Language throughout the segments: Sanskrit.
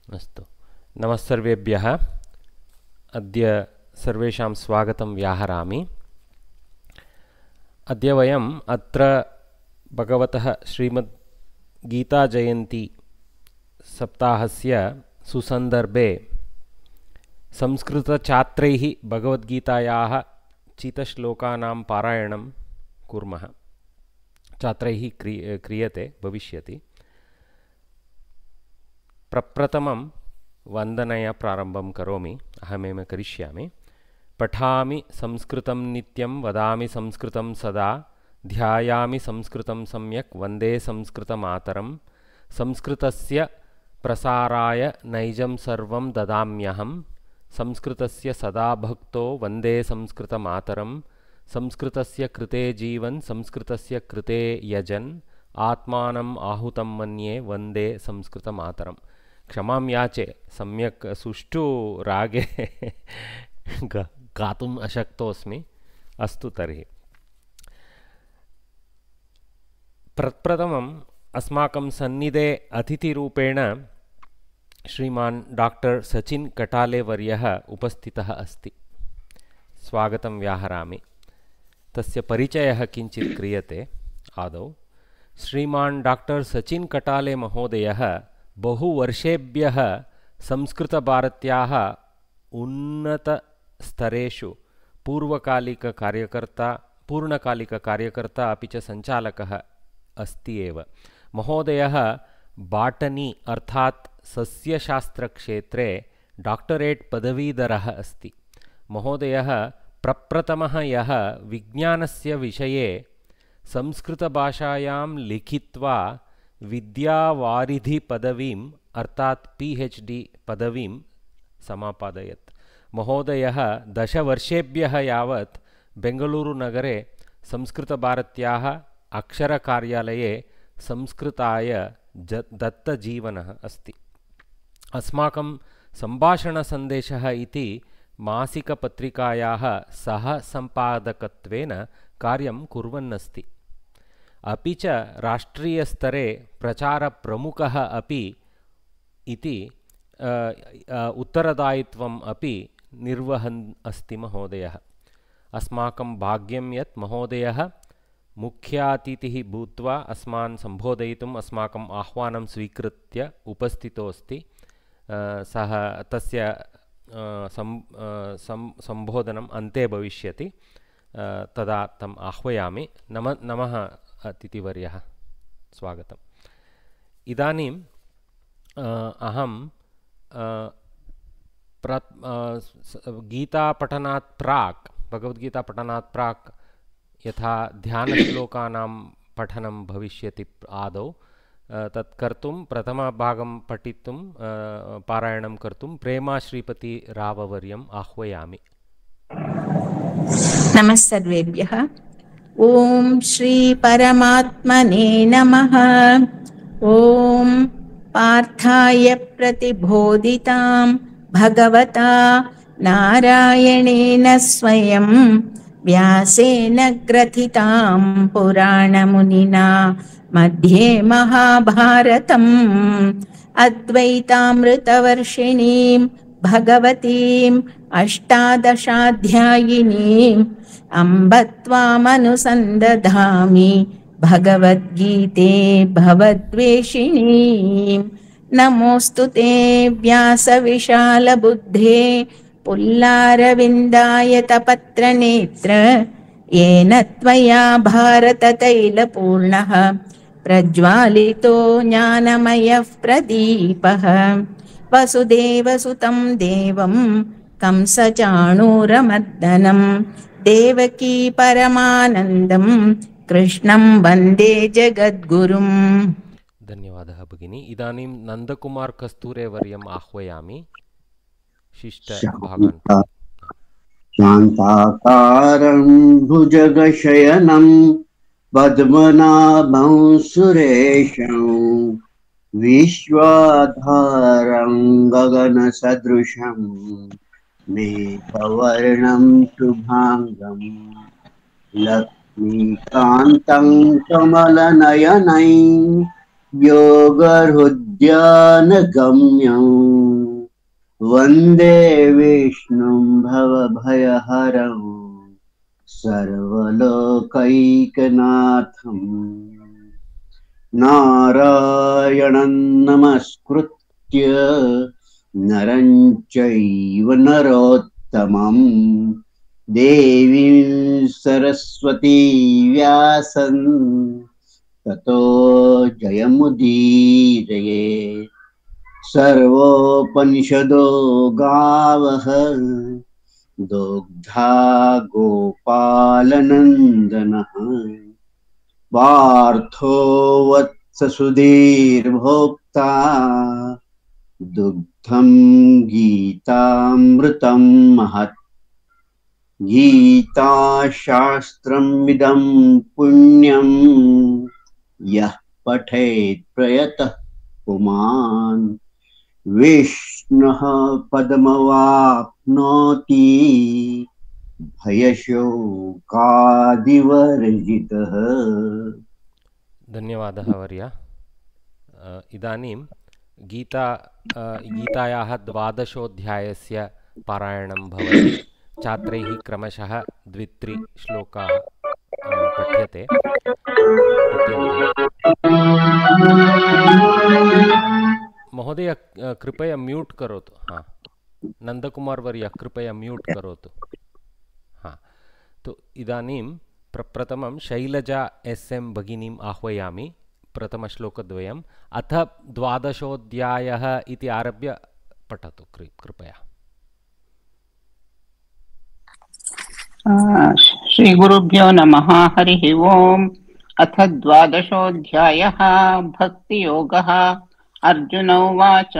अस्तु नमः सर्वेभ्यः। अद्य सर्वेषां स्वागतं व्याहरामि। अद्य वयम् अत्र भगवतः श्रीमद् गीताजयन्ती सप्ताहस्य सुसन्दर्भे संस्कृतछात्रैः भगवद्गीतायाः चितश्लोकानां पारायणं कुर्मः। छात्रैः क्रियते भविष्यति। प्रप्रथमं वन्दनया प्रारम्भं करोमि। अहमेव करिष्यामि। पठामि संस्कृतं नित्यं वदामि संस्कृतं सदा ध्यायामि संस्कृतं सम्यक् वन्दे संस्कृतमातरं संस्कृतस्य प्रसाराय नैजं सर्वं ददाम्यहं संस्कृतस्य सदा भक्तो वन्दे संस्कृतमातरं संस्कृतस्य कृते जीवन् संस्कृतस्य कृते यजन् आत्मानम् आहुतं मन्ये वन्दे संस्कृतमातरम्। क्षमां याचे, सम्यक् सुष्ठु रागे गातुम् अशक्तोऽस्मि। अस्तु तर्हि प्रप्रथमम् अस्माकं सन्निधे अतिथिरूपेण श्रीमान् डॉक्टर सचिन् कटाले वर्यः उपस्थितः अस्ति। स्वागतं व्याहरामि। तस्य परिचयः किञ्चित् क्रियते। आदौ श्रीमान् डॉक्टर सचिन् कटाले महोदयः बहुवर्षेभ्यः संस्कृतभारत्याः उन्नतस्तरेषु पूर्णकालिककार्यकर्ता अपि च सञ्चालकः अस्ति एव। महोदयः बाटनी अर्थात् सस्यशास्त्रक्षेत्रे डॉक्टरेट् पदवीधरः अस्ति। महोदयः प्रप्रथमः यः विज्ञानस्य विषये संस्कृतभाषायां लिखित्वा विद्यावारिधिपदवीम् अर्थात् PhD पदवीं समापादयत्। महोदयः 10 वर्षेभ्यः यावत् बेङ्गलूरुनगरे संस्कृतभारत्याः अक्षरकार्यालये संस्कृताय दत्तजीवनः अस्ति। अस्माकं सम्भाषणसन्देशः इति मासिकपत्रिकायाः सहसम्पादकत्वेन कार्यं कुर्वन्नस्ति। अपि च राष्ट्रीयस्तरे प्रचारप्रमुखः अपि इति उत्तरदायित्वम् अपि निर्वहन् अस्ति महोदयः। अस्माकं भाग्यं यत् महोदयः मुख्यातिथिः भूत्वा अस्मान् सम्बोधयितुम् अस्माकम् आह्वानं स्वीकृत्य उपस्थितोऽस्ति। सः तस्य सम्बोधनम् अन्ते भविष्यति। तदा तम् आह्वयामि। नमः अतिथिवर्यः, स्वागतम्। इदानीम् अहं गीतापठनात् प्राक् भगवद्गीतापठनात् प्राक् यथा ध्यानश्लोकानां पठनं भविष्यति आदौ तत् कर्तुं प्रथमभागं पठितुं पारायणं कर्तुं प्रेमा श्रीपति राववर्यम् आह्वयामि। नमः सर्वेभ्यः। ओम श्री परमात्मने नमः। ओम पार्थाय प्रतिबोधितां भगवता नारायणेन स्वयं व्यासेन ग्रथितां पुराणमुनिना मध्ये महाभारतम् अद्वैतामृतवर्षिणीं भगवतीम् अष्टादशाध्यायिनीम् अम्ब त्वामनुसन्दधामि भगवद्गीते भवद्वेषिणीम्। नमोऽस्तु ते व्यासविशालबुद्धे पुल्लारविन्दायतपत्रनेत्र येन त्वया भारततैलपूर्णः प्रज्वालितो ज्ञानमयः प्रदीपः। वसुदेवसुतं देवं कंसचाणूरमर्दनं देवकी परमानन्दं कृष्णं वन्दे जगद्गुरुम्। धन्यवादः भगिनी। इदानीं नन्दकुमार कस्तूरे वर्यम् आह्वयामि शिष्टभागान्। शान्ताकारं भुजगशयनं पद्मनाभं सुरेशं विश्वाधारं गगनसदृशं मेघवर्णं शुभांगं लक्ष्मीकान्तं कमलनयनं योगहृद् ध्यानगम्यं वन्दे विष्णुं भवभयहरं सर्वलोकैकनाथं नारायणं नमस्कृत्य नरं चैव नरोत्तमं देवीं सरस्वती व्यासं ततो जयमुदीरये। सर्वोपनिषदो गावः दुग्धा गोपालनन्दनः पार्थो वत्ससुधीर्भोक्ता दुग्धं गीतामृतं महत्। गीताशास्त्रमिदं पुण्यं यः पठेत् प्रयतः पुमान् विष्णुः पदमवाप्नोति भयशोकादिवर्जितः। धन्यवादः वर्य। इदानीं गीतायाः 12 पारायणं भवति। छात्रैः क्रमशः 2-3 श्लोकाः पठ्यन्ते। महोदय कृपया म्यूट करोतु। हाँ, नंदकुमार वर्य कृपया म्यूट करोतु। हाँ, तो इदानीं प्रथमं शैलजा SM भगिनीम् आह्वयामि। प्रथमश्लोकद्वयम् अथ 12 इति आरभ्य पठतु कृपया। श्री गुरुभ्यो नमः। हरिः ओम्। अथ 12 भक्तियोगः। अर्जुन उवाच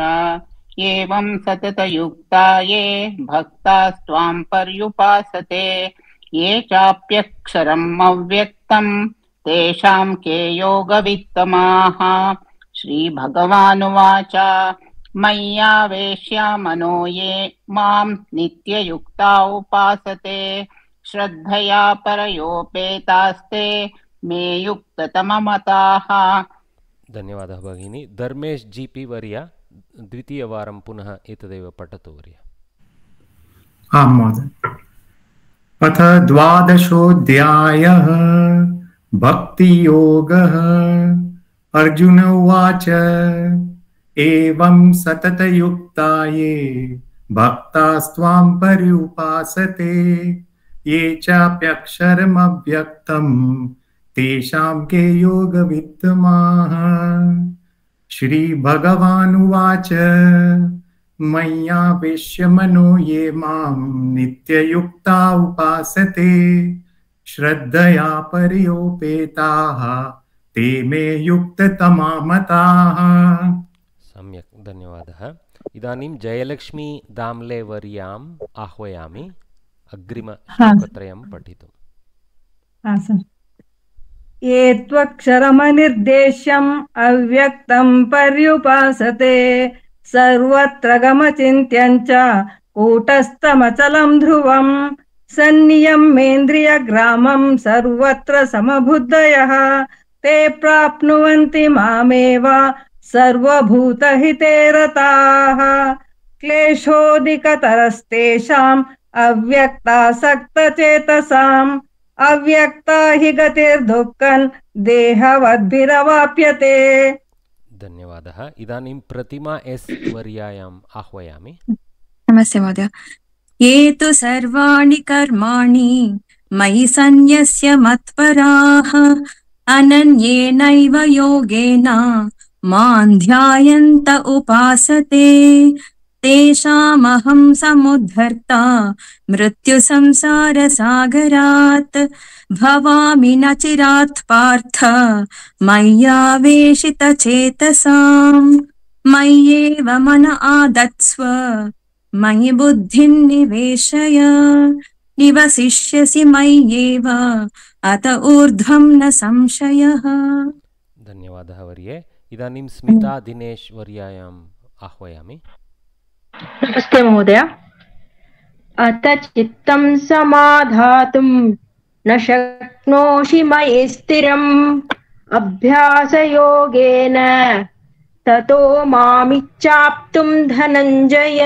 एवं सततयुक्ता ये भक्तास्त्वां पर्युपासते ये चाप्यक्षरम् अव्यक्तं तेषां के योगवित्तमाः। श्रीभगवानुवाच मय्यावेश्य मनो ये मां नित्ययुक्ता उपासते श्रद्धया परयोपेतास्ते मे युक्ततममताः। धन्यवादः भगिनी। धर्मेश जीपी वर्य द्वितीयवारं पुनः एतदेव पठतु वर्य। आं महोदय। अथ 12 भक्तियोगः। अर्जुन उवाच एवं सततयुक्ता ये भक्तास्त्वां पर्युपासते ये चाप्यक्षरमव्यक्तं तेषां के योगवित्तमाः। श्रीभगवानुवाच मय्यावेश्य मनो ये मां नित्ययुक्ता उपासते श्रद्धया पर्योपेताः ते मे युक्ततमा मताः। सम्यक्, धन्यवादः। इदानीं जयलक्ष्मी दाम्ले वर्याम् आह्वयामि अग्रिमश्लोकत्रयं पठितुम्। ये त्वक्षरमनिर्देश्यम् अव्यक्तं पर्युपासते सर्वत्र गमचिन्त्यं च कूटस्थमचलं ध्रुवं सन्नियम्येन्द्रियग्रामं सर्वत्र समबुद्धयः ते प्राप्नुवन्ति मामेव सर्वभूतहिते रताः। क्लेशोऽधिकतरस्तेषाम् अव्यक्तासक्तचेतसाम् अव्यक्ता हि गतिर्दुःखं देहवद्भिरवाप्यते। धन्यवादः। इदानीं प्रतिमा S वर्यायाम् आह्वयामि। नमस्ते महोदय। ये तु सर्वाणि कर्माणि मयि सन्न्यस्य मत्पराः अनन्येनैव योगेन मां ध्यायन्त उपासते तेषामहं समुद्धर्ता मृत्युसंसारसागरात् भवामि न चिरात् पार्थ मय्यावेशितचेतसाम् मय्येव मन आदत्स्व मयि बुद्धिं निवेशय निवसिष्यसि मय्येव अत ऊर्ध्वं न संशयः। धन्यवादः वर्ये। इदानीं स्मिता दिनेश वर्यायाम् आह्वयामि। नमस्ते महोदय। अथ चित्तं समाधातुं न शक्नोषि मयि स्थिरम् अभ्यासयोगेन ततो मामिच्छाप्तुं धनञ्जय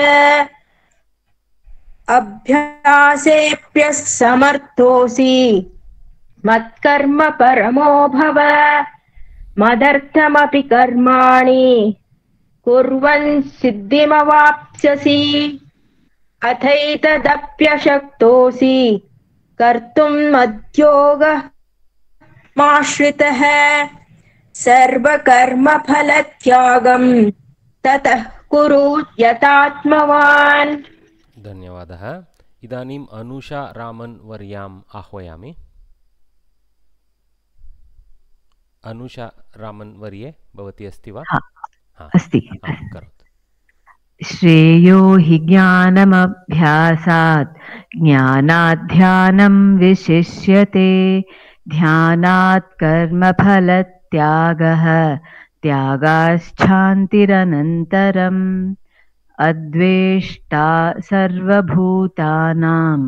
अभ्यासेऽप्यः समर्थोऽसि मत्कर्म परमो भव मदर्थमपि कर्माणि कुर्वन् सिद्धिमवाप्स्यसि अथैतदप्यशक्तोऽसि कर्तुं मद्योगमाश्रितः सर्वकर्मफलत्यागं ततः कुरु यतात्मवान्। धन्यवादः। इदानीम् अनुषा रामन् वर्याम् आह्वयामि। अनुषा रामन् वर्ये भवती अस्ति वा? अस्ति। करोतु। श्रेयो हि ज्ञानमभ्यासात् ज्ञानात् ध्यानं विशिष्यते ध्यानात् कर्मफलत्यागः त्यागाश्चान्तिरनन्तरम् अद्वेष्टा सर्वभूतानां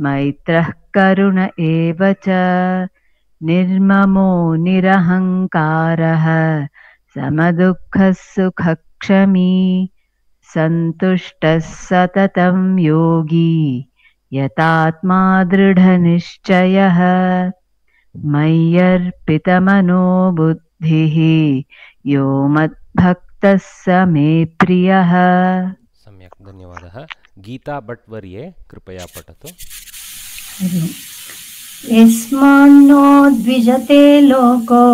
मैत्रः करुण एव च निर्ममो निरहङ्कारः समदुःखः सुखक्षमी सन्तुष्टः सततं योगी यतात्मा दृढनिश्चयः मय्यर्पितमनो बुद्धिः यो मद्भक्तः स मे प्रियः। सम्यक्, धन्यवादः। गीता भट् वर्ये कृपया पठतु। यस्मान्नो द्विजते लोको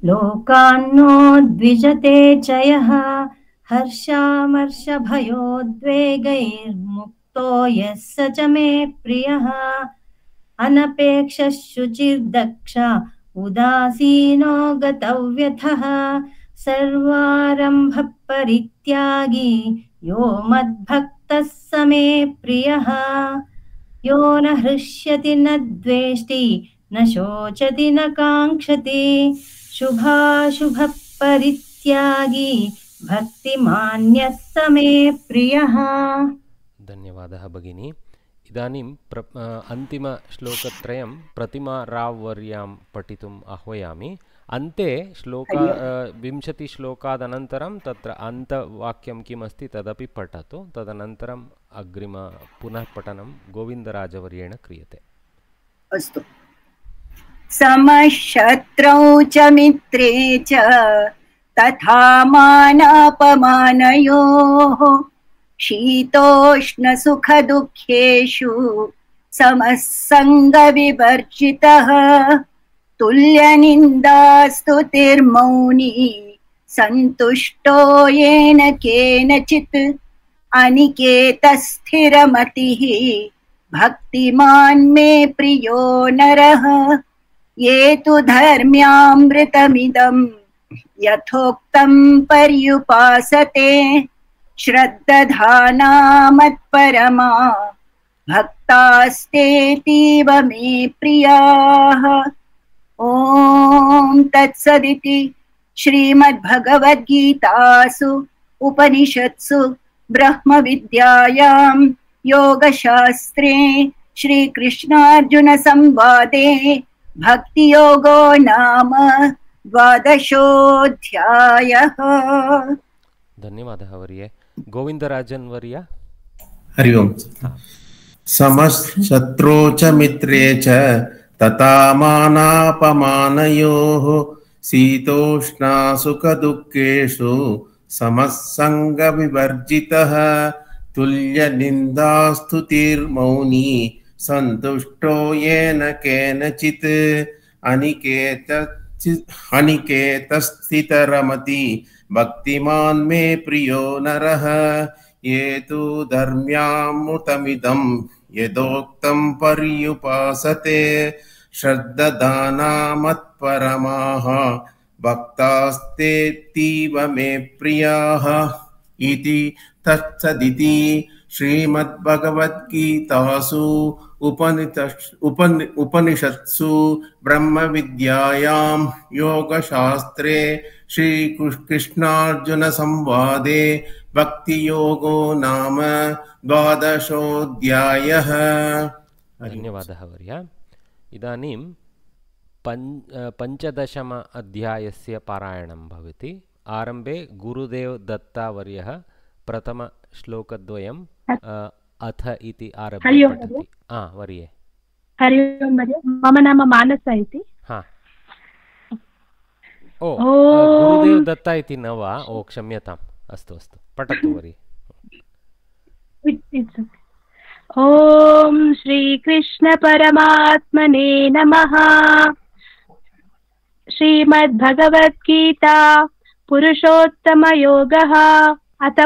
लोकान्नो द्विजते च यः हर्षामर्षभयोद्वेगैर्मुक्तो यः स च मे प्रियः अनपेक्षः शुचिर्दक्ष उदासीनो गतव्यथः सर्वारम्भ परित्यागी यो मद्भक्तः स मे प्रियः यो न हृष्यति न द्वेष्टि न शोचति न काङ्क्षति शुभाशुभ परित्यागी भक्तिमान्यः स मे प्रियः। धन्यवादः भगिनी। इदानीं अन्तिमश्लोकत्रयं प्रतिमा राव् वर्यां पठितुम् आह्वयामि। अन्ते 20 श्लोकादनन्तरं तत्र अन्तवाक्यं किम् अस्ति तदपि पठतु। तदनन्तरम् अग्रिम पुनः पठनं गोविन्दराजवर्येण क्रियते। अस्तु। समशत्रौ च मित्रे च तथा मानापमानयोः शीतोष्णसुखदुःखेषु समः सङ्गविवर्जितः तुल्यनिन्दास्तुतिर्मौनी सन्तुष्टो येन केनचित् अनिकेतस्थिरमतिः भक्तिमान् मे प्रियो नरः ये तु धर्म्यामृतमिदं यथोक्तं पर्युपासते श्रद्धाना मत्परमा भक्तास्तेतीव मे प्रियाः। ॐ तत्सदिति श्रीमद्भगवद्गीतासु उपनिषत्सु ब्रह्मविद्यायां योगशास्त्रे श्रीकृष्णार्जुनसंवादे भक्तियोगो नाम 12ोऽध्यायः। धन्यवादः वर्ये। गोविन्दराजन् वर्य। हरि ओम्। समशत्रौ च मित्रे च तथा मानापमानयोः शीतोष्णसुखदुःखेषु समः सङ्गविवर्जितः तुल्यनिन्दास्तुतिर्मौनी सन्तुष्टो येन केनचित् अनिकेतस्थितरमति भक्तिमान् मे प्रियो नरः ये तु धर्म्यामृतमिदं यदोक्तं पर्युपासते श्रद्धाना मत्परमाः भक्तास्तेतीव मे प्रियाः इति तत्सदिति श्रीमद्भगवद्गीतासु उपनिषत्सु ब्रह्मविद्यायां योगशास्त्रे श्रीकृष्णार्जुनसंवादे भक्तियोगो नाम 12ोऽध्यायः। धन्यवादः वर्य। इदानीं 15 अध्यायस्य पारायणं भवति। आरम्भे गुरुदेव दत्तावर्यः प्रथमश्लोकद्वयम् अथ इति आरभ्य पठति। वर्ये। हरि ओं वर्य। मम नाम मानसा इति। गुरुदेव दत्ता इति न वा? क्षम्यताम्। अस्तु अस्तु, पठतु वर्ये। ॐ श्रीकृष्ण परमात्मने नमः। श्रीमद्भगवद्गीता पुरुषोत्तमयोगः अथ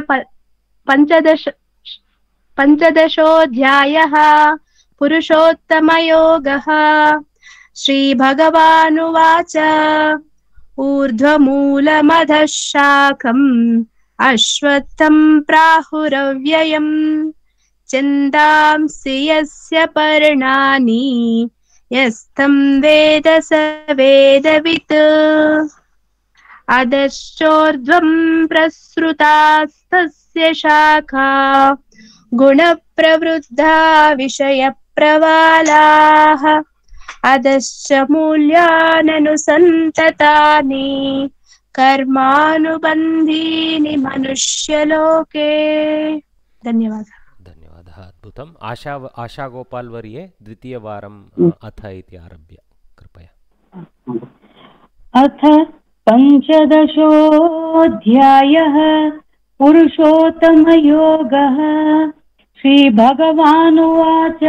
पञ्चदशोऽध्यायः। पुरुषोत्तमयोगः। श्रीभगवानुवाच ऊर्ध्वमूलमधः शाखम् अश्वत्थं प्राहुरव्ययम् छन्दांसि यस्य पर्णानि यस्तं वेद स वेदवित्। अधश्चोर्ध्वं प्रसृतास्तस्य शाखा गुणप्रवृद्धा विषयप्रवालाः। अधश्च मूल्याननुसन्ततानि कर्मानुबन्धीनि मनुष्यलोके। धन्यवादः। अद्भुतम्। आशा गोपाल् वर्ये द्वितीयवारम् अथ इति आरभ्य कृपया। अथ पञ्चदशोऽध्यायः पुरुषोत्तमयोगः। श्रीभगवानुवाच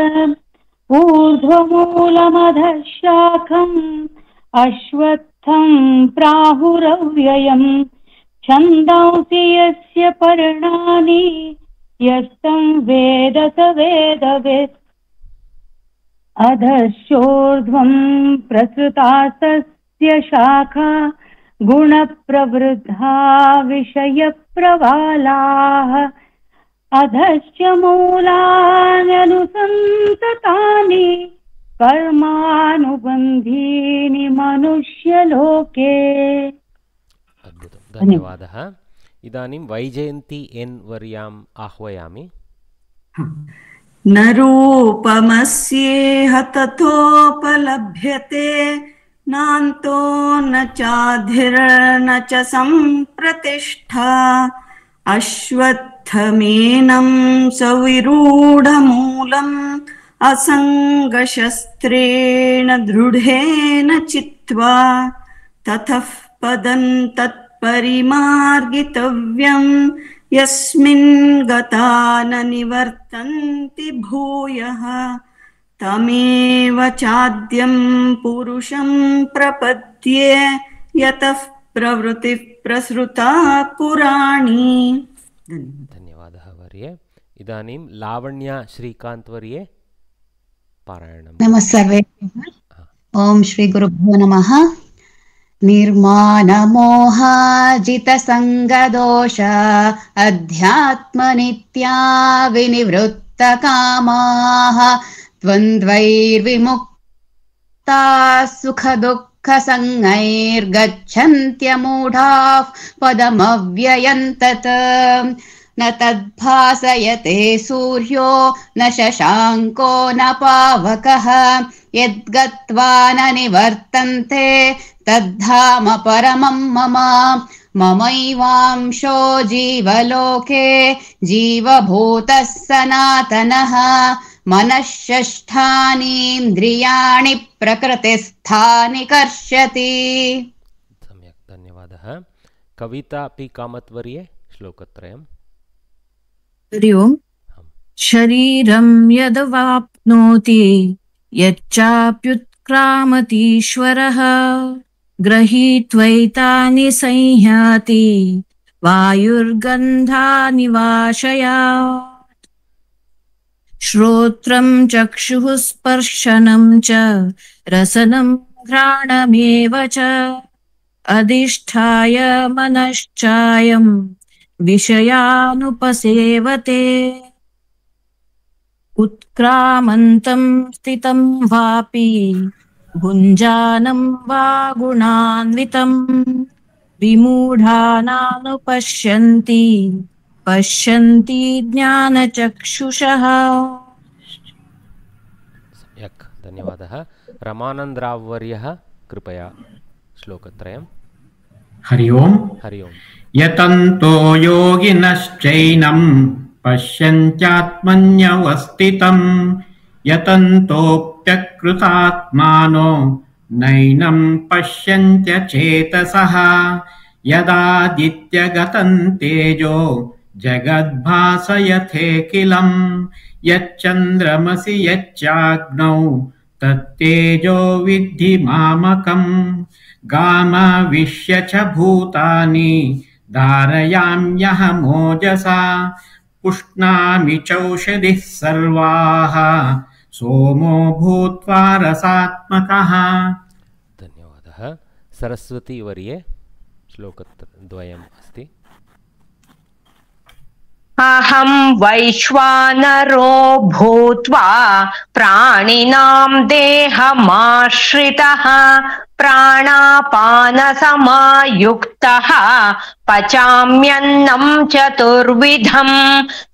ऊर्ध्वमूलमधः शाखम् अश्वत्थं प्राहुरव्ययम् छन्दांसि यस्य पर्णानि यस्तं वेद स वेदवित्। अधश्चोर्ध्वं प्रसृतास्तस्य शाखा गुणप्रवृद्धा विषयप्रवालाः। अधश्च मूलान्यनुसन्ततानि कर्मानुबन्धीनि मनुष्यलोके। अद्भुतं, धन्यवादः। इदानीं वैजयन्ती एन् वर्याम् आह्वयामि। न रूपमस्येह तथोपलभ्यते नान्तो न चाधिर्न च सम्प्रतिष्ठा। अश्वत्थमेनं सविरूढमूलम् असङ्गशस्त्रेण दृढेन चित्वा ततः पदं तत्परिमार्गितव्यं यस्मिन् गता न निवर्तन्ति भूयः। तमेव चाद्यं पुरुषं प्रपद्ये यतः प्रवृत्तिः प्रसृता पुराणी। धन्यवादः वर्ये। इदानीं लावण्या श्रीकान्त् वर्ये पारायणं। नमः सर्वेभ्यः। ओम श्री गुरुभ्यो नमः। निर्मानमोहाजितसङ्गदोष अध्यात्मनित्या विनिवृत्तकामाः द्वन्द्वैर्विमुक्ता सुखदुःखसंज्ञैर्गच्छन्त्यमूढाः पदमव्ययं तत्। न तद्भासयते सूर्यो न शशाङ्को न पावकः यद्गत्वा न निवर्तन्ते तद्धाम परमं मम। ममैवांशो जीवलोके जीवभूतः सनातनः। मनःषष्ठानीन्द्रियाणि प्रकृतिस्थानि कर्षति। सम्यक्, धन्यवादः। कविता पि कामत् वर्ये श्लोकत्रयम्। हरि ओम्। शरीरं यदवाप्नोति यच्चाप्युत्क्रामतीश्वरः गृहीत्वैतानि संयाति वायुर्गन्धानि वाशयात्। श्रोत्रं चक्षुः स्पर्शनं च रसनं घ्राणमेव च अधिष्ठाय मनश्चायं विषयानुपसेवते। उत्क्रामन्तं स्थितं वापि भुञ्जानं वा गुणान्वितं विमूढानानुपश्यन्ति पश्यन्ति ज्ञानचक्षुषः। सम्यक्, धन्यवादः। रमानन्दराव् वर्यः कृपया श्लोकत्रयम्। हरि ओम् हरि ओम्। यतन्तो योगिनश्चैनं पश्यन्त्यात्मन्यवस्थितं यतन्तोऽप्यकृतात्मानो नैनं पश्यन्त्यचेतसः यदादित्यगतं तेजो जगद्भासयथेऽखिलं यच्चन्द्रमसि यच्चाग्नौ तत्तेजो विद्धि मामकम् गामाविश्य च भूतानि धारयाम्यहमोजसा पुष्णामि चौषधिः सर्वाः सोमो भूत्वा रसात्मकः। धन्यवादः। सरस्वती वर्ये श्लोकद्वयम् अस्ति। अहं वैश्वानरो भूत्वा प्राणिनां देहमाश्रितः प्राणापानसमायुक्तः पचाम्यन्नं चतुर्विधं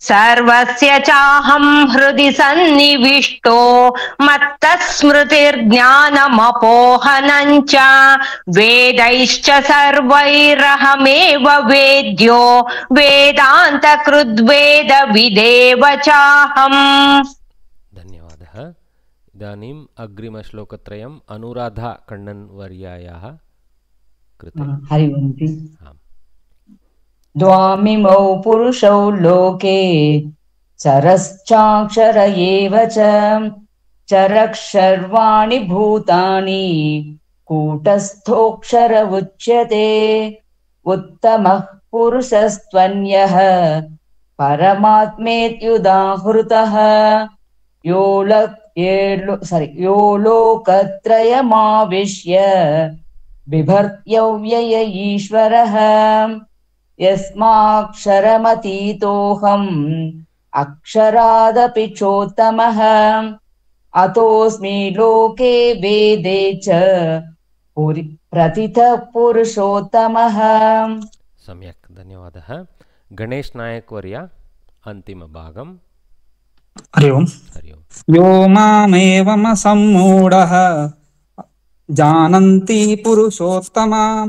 सर्वस्य चाहं हृदि सन्निविष्टो मत्तः स्मृतिर्ज्ञानमपोहनं च वेदैश्च सर्वैरहमेव वेद्यो वेदान्तकृद्वेदविदेव चाहम्। धन्यवादः। इदानीम् अग्रिमश्लोकत्रयम् अनुराधा कण्णन् वर्यायाः कृते। हरि ओम्। द्वामिमौ पुरुषौ लोके चरश्चाक्षर एव च चरक्षर्वाणि भूतानि कूटस्थोऽक्षर उच्यते उत्तमः पुरुषस्त्वन्यः परमात्मेत्युदाहृतः यो लोकत्रयमाविश्य बिभर्त्यव्यय ईश्वरः यस्माक्षरमतीतोऽहम् अक्षरादपि चोत्तमः अतोऽस्मि लोके वेदे च प्रतितः पुरुषोत्तमः। सम्यक्, धन्यवादः। गणेश नायक वर्य अन्तिमभागम्। हरि ओम्। यो मामेवमसम्मूढः जानन्ति पुरुषोत्तमां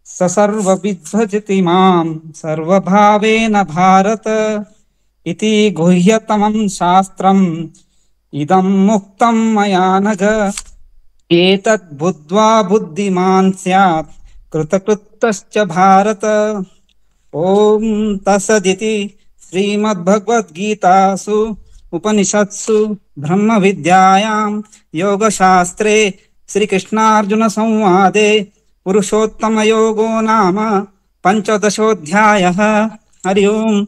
स सर्वविद्भजति मां सर्वभावेन भारत इति गुह्यतमं शास्त्रम् इदं मुक्तं मया नघ एतद् बुद्ध्वा बुद्धिमान् स्यात् कृतकृत्यश्च भारत। ॐ तत्सदिति श्रीमद्भगवद्गीतासु उपनिषत्सु ब्रह्मविद्यायां योगशास्त्रे श्रीकृष्णार्जुनसंवादे पुरुषोत्तमयोगो नाम पंचदशोऽध्यायः। हरि ओम्।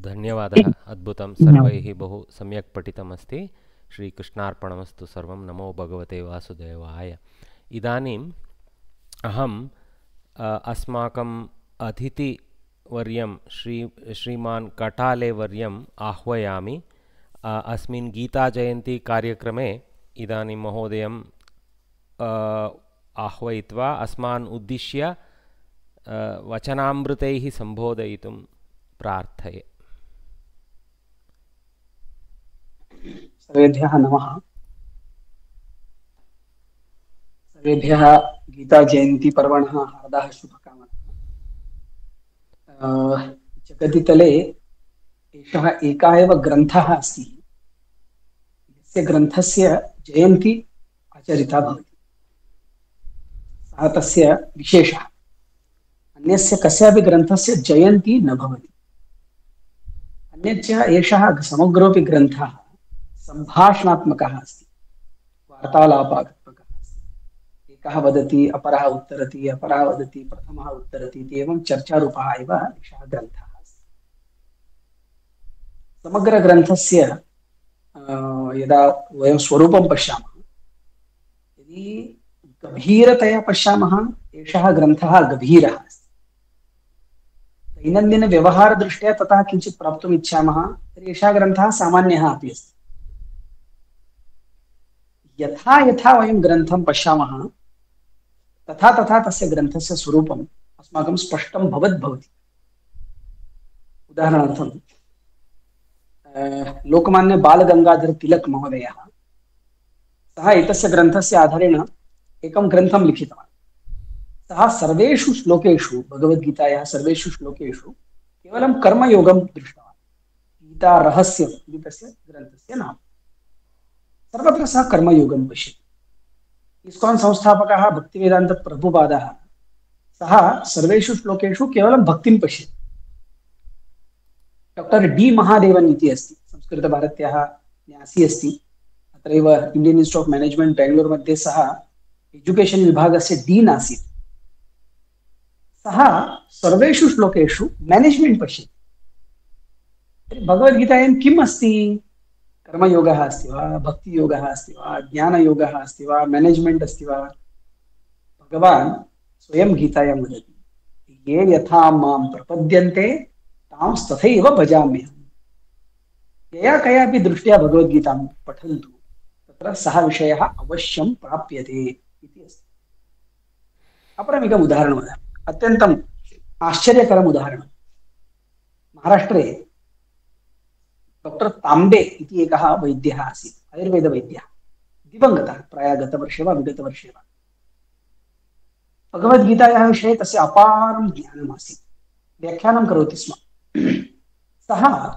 धन्यवादः। अद्भुतं, सर्वैः बहु सम्यक् पठितमस्ति। श्रीकृष्णार्पणमस्तु। सर्वं नमो भगवते वासुदेवाय। इदानीम् अहम् अस्माकम् अतिथिवर्यं श्रीमान् कटाले वर्यम् आह्वयामि। अस्मिन् गीताजयन्ती कार्यक्रमे इदानीं महोदयं आह्वयित्वा अस्मान् उद्दिश्य वचनामृतैः सम्बोधयितुं प्रार्थये। सर्वेभ्यः नमः। सर्वेभ्यः गीताजयन्ती पर्वणः हार्दाः शुभकामनाः। जगतितले एषः एकः एव ग्रन्थः अस्ति यस्य ग्रन्थस्य जयन्ती आचरिता भवति। सः तस्य विशेषः। अन्यस्य कस्यापि ग्रन्थस्य जयन्ती न भवति। अन्यच्च एषः समग्रोऽपि ग्रन्थः सम्भाषणात्मकः अस्ति, वार्तालापात्मकः अस्ति। एकः वदति, अपरः उत्तरति, अपरः वदति, प्रथमः उत्तरति इति एवं चर्चारूपः एव एषः ग्रन्थः अस्ति। समग्रग्रन्थस्य यदा वयं स्वरूपं पश्यामः, यदि गभीरतया पश्यामः एषः ग्रन्थः गभीरः अस्ति। दैनन्दिनव्यवहारदृष्ट्या ततः किञ्चित् प्राप्तुम् इच्छामः तर्हि एषः ग्रन्थः सामान्यः अपि अस्ति। यथा यथा वयं ग्रन्थं पश्यामः तथा तथा तस्य ग्रन्थस्य स्वरूपम् अस्माकं स्पष्टं भवति। उदाहरणार्थं लोकमान्य बालगंगाधर तिलक महोदयः सः एतस्य ग्रन्थस्य आधारेण एकं ग्रन्थं लिखितवान्। सः सर्वेषु श्लोकेषु भगवद्गीतायाः सर्वेषु श्लोकेषु केवलं कर्मयोगं दृष्टवान्। गीता रहस्यम् इति तस्य ग्रन्थस्य नाम। सर्वत्र सः कर्मयोगं पश्यति। इस्कान् संस्थापकः भक्तिवेदान्त प्रभुपादः सः सर्वेषु श्लोकेषु केवलं भक्तिं पश्यति। डॉक्टर डी महादेवन् इति अस्ति, संस्कृतभारत्याः न्यासी अस्ति। अत्रैव Indian institute of management Bengaluru मध्ये सः एजुकेशन विभागस्य डीन् आसीत्। सः सर्वेषु श्लोकेषु मैनेजमेंट पश्यति। तर्हि भगवद्गीतायां किम् अस्ति? कर्मयोगः अस्ति वा, भक्तियोगः अस्ति वा, ज्ञानयोगः अस्ति वा, मैनेजमेंट अस्ति वा? भगवान् स्वयं गीतायां वदति, ये यथा मां प्रपद्यन्ते तांस्तथैव भजाम्यहम्। यया कयापि दृष्ट्या भगवद्गीतां पठन्तु, तत्र सः विषयः अवश्यं प्राप्यते इति अस्ति। अपरमेकम् उदाहरणं वदामि, अत्यन्तम् आश्चर्यकरम् उदाहरणं। महाराष्ट्रे डॉक्टर ताम्बे इति एकः वैद्यः आसीत्, आयुर्वेदवैद्यः, दिवङ्गतः प्रायः गतवर्षे वा विगतवर्षे वा। भगवद्गीतायाः विषये तस्य अपारं ज्ञानम् आसीत्, व्याख्यानं करोति स्म। सः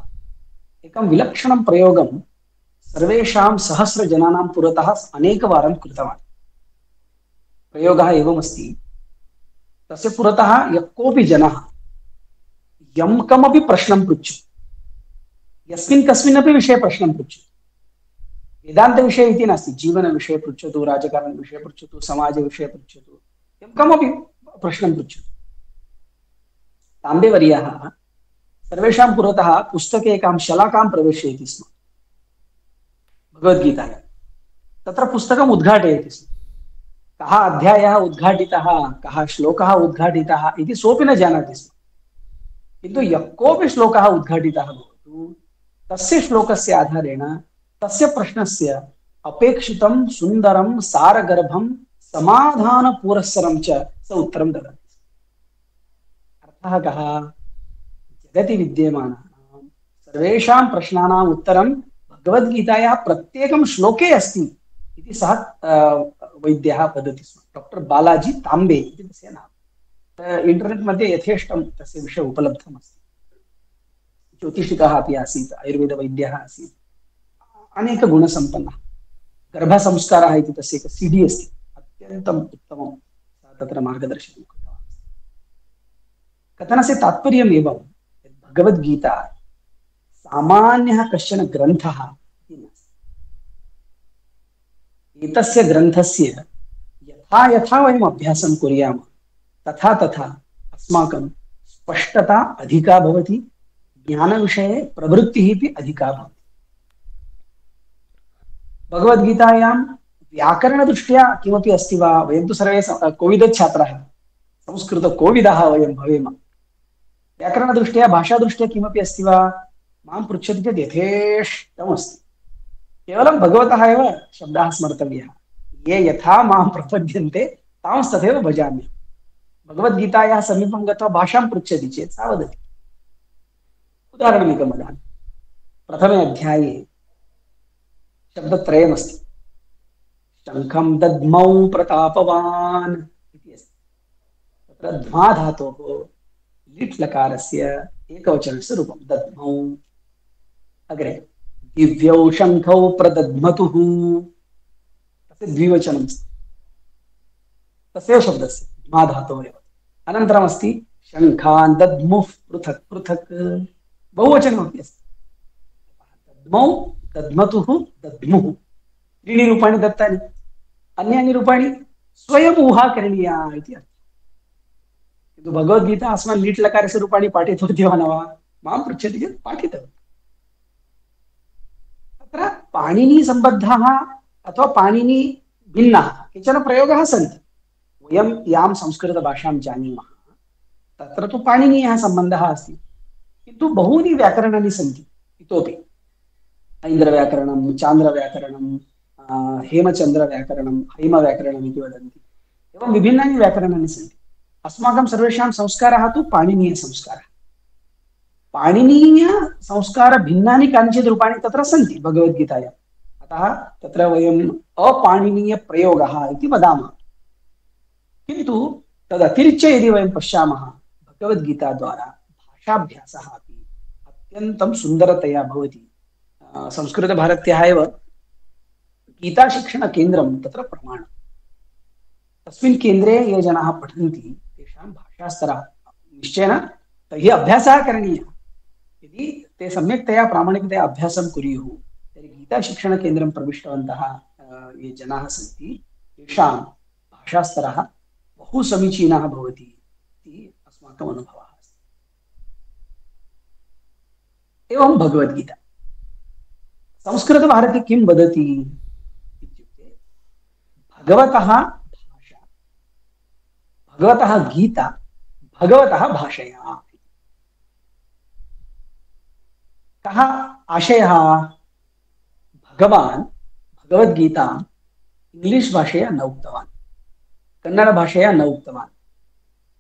एकं विलक्षणं प्रयोगं सर्वेषां सहस्रजनानां पुरतः अनेकवारं कृतवान्। प्रयोगः एवमस्ति, तस्य पुरतः यः कोऽपि जनः यं कमपि प्रश्नं पृच्छति, यस्मिन् कस्मिन्नपि विषये प्रश्नं पृच्छतु, वेदान्तविषये इति नास्ति, जीवनविषये पृच्छतु, राजकारणविषये पृच्छतु, समाजविषये पृच्छतु, यं कमपि प्रश्नं पृच्छतु। ताम्बेवर्यः सर्वेषां पुरतः पुस्तके एकां शलाकां प्रवेशयति स्म, भगवद्गीतायां। तत्र पुस्तकम् उद्घाटयति स्म। कः अध्यायः उद्घाटितः, कः श्लोकः उद्घाटितः इति सोऽपि न जानाति स्म। किन्तु यः कोऽपि श्लोकः उद्घाटितः भवतु, तस्य श्लोकस्य आधारेण तस्य प्रश्नस्य अपेक्षितं सुन्दरं सारगर्भं समाधानपुरस्सरं च स उत्तरं ददाति। अर्थः कः? जगति विद्यमानानां सर्वेषां प्रश्नानाम् उत्तरं भगवद्गीतायाः प्रत्येकं श्लोके अस्ति इति सः वैद्यः वदति स्म। डॉक्टर बालाजी ताम्बे इति तस्य नाम। इंटरनेट् मध्ये यथेष्टं तस्य विषये उपलब्धमस्ति। ज्योतिषिकः अपि आसीत्, आयुर्वेदवैद्यः आसीत्, अनेकगुणसम्पन्नः। गर्भसंस्कारः इति तस्य एक CD अस्ति, अत्यन्तम् उत्तमं, तत्र मार्गदर्शनं कृतवान्। कथनस्य तात्पर्यम् एवं, भगवद्गीता सामान्यः कश्चन ग्रन्थः इति नास्ति। एतस्य ग्रन्थस्य यथा यथा वयम् अभ्यासं कुर्यामः, तथा तथा अस्माकं स्पष्टता अधिका भवति, ज्ञानविषये प्रवृत्तिः अपि अधिका भवति। भगवद्गीतायां व्याकरणदृष्ट्या किमपि अस्ति वा? वयं तु सर्वे कोविदछात्राः, संस्कृतकोविदः वयं भवेम। व्याकरणदृष्ट्या भाषादृष्ट्या किमपि अस्ति वा? मां पृच्छति चेत् यथेष्टमस्ति। केवलं भगवतः एव शब्दाः स्मर्तव्याः, ये यथा मां प्रपद्यन्ते तांस्तथैव भजामि। भगवद्गीतायाः समीपं गत्वा भाषां पृच्छति चेत् सा वदति। उदाहरणमेकं वदामि। प्रथमे अध्याये शब्दत्रयमस्ति। शङ्खं दद्मौ प्रतापवान् इति अस्ति। तत्र ध्मा धातोः लिट् लकारस्य एकवचनस्य रूपं दद्मौ। अग्रे दिव्यौ शङ्खौ प्रदद्मतुः, तस्य द्विवचनमस्ति, तस्यैव शब्दस्य ध्मा धातोः एव। अनन्तरमस्ति शङ्खान् दद्मुः पृथक् पृथक्, बहुवचनमपि अस्ति। दद्मौ दद्मतुः दद्मुः, त्रीणि रूपाणि दत्तानि। अन्यानि रूपाणि स्वयम् ऊहा करणीया इति अर्थः। किन्तु भगवद्गीता अस्मान् लीट् लकारस्य रूपाणि पाठितवती वा न वा? मां पृच्छति चेत् पाठितवती। तत्र पाणिनिसम्बद्धाः अथवा पाणिनि भिन्नाः केचन प्रयोगाः सन्ति। वयं यां संस्कृतभाषां जानीमः तत्र तु पाणिनीयः सम्बन्धः अस्ति, किन्तु बहूनि व्याकरणानि सन्ति इतोपि। ऐन्द्रव्याकरणं, चान्द्रव्याकरणं, हेमचन्द्रव्याकरणं, हैमव्याकरणम् इति वदन्ति। एवं विभिन्नानि व्याकरणानि सन्ति। अस्माकं सर्वेषां संस्कारः तु पाणिनीयसंस्कारः। पाणिनीयसंस्कारभिन्नानि कानिचित् रूपाणि तत्र सन्ति भगवद्गीतायाम्। अतः तत्र वयम् अपाणिनीयप्रयोगः इति वदामः। किन्तु तदतिरिच्य यदि वयं पश्यामः भगवद्गीताद्वारा भाषाभ्यासः अपि अत्यन्तं सुन्दरतया भवति। संस्कृतभारत्याः एव गीताशिक्षणकेन्द्रं तत्र प्रमाणं। तस्मिन् केन्द्रे ये जनाः पठन्ति तेषां भाषास्तरः निश्चयेन तैः अभ्यासः करणीयः। यदि ते सम्यक्तया प्रामाणिकतया अभ्यासं कुर्युः तर्हि गीताशिक्षणकेन्द्रं प्रविष्टवन्तः ये जनाः सन्ति तेषां भाषास्तरः बहु समीचीनः भवति इति अस्माकम् अनुभवः अस्ति। एवं भगवद्गीता संस्कृतभारती किं वदति इत्युक्ते भगवतः भाषा, भगवतः गीता भगवतः भाषया। कः आशयः? भगवान् भगवद्गीता इंग्लिश भाषया न उक्तवान्, कन्नड भाषया न उक्तवान्,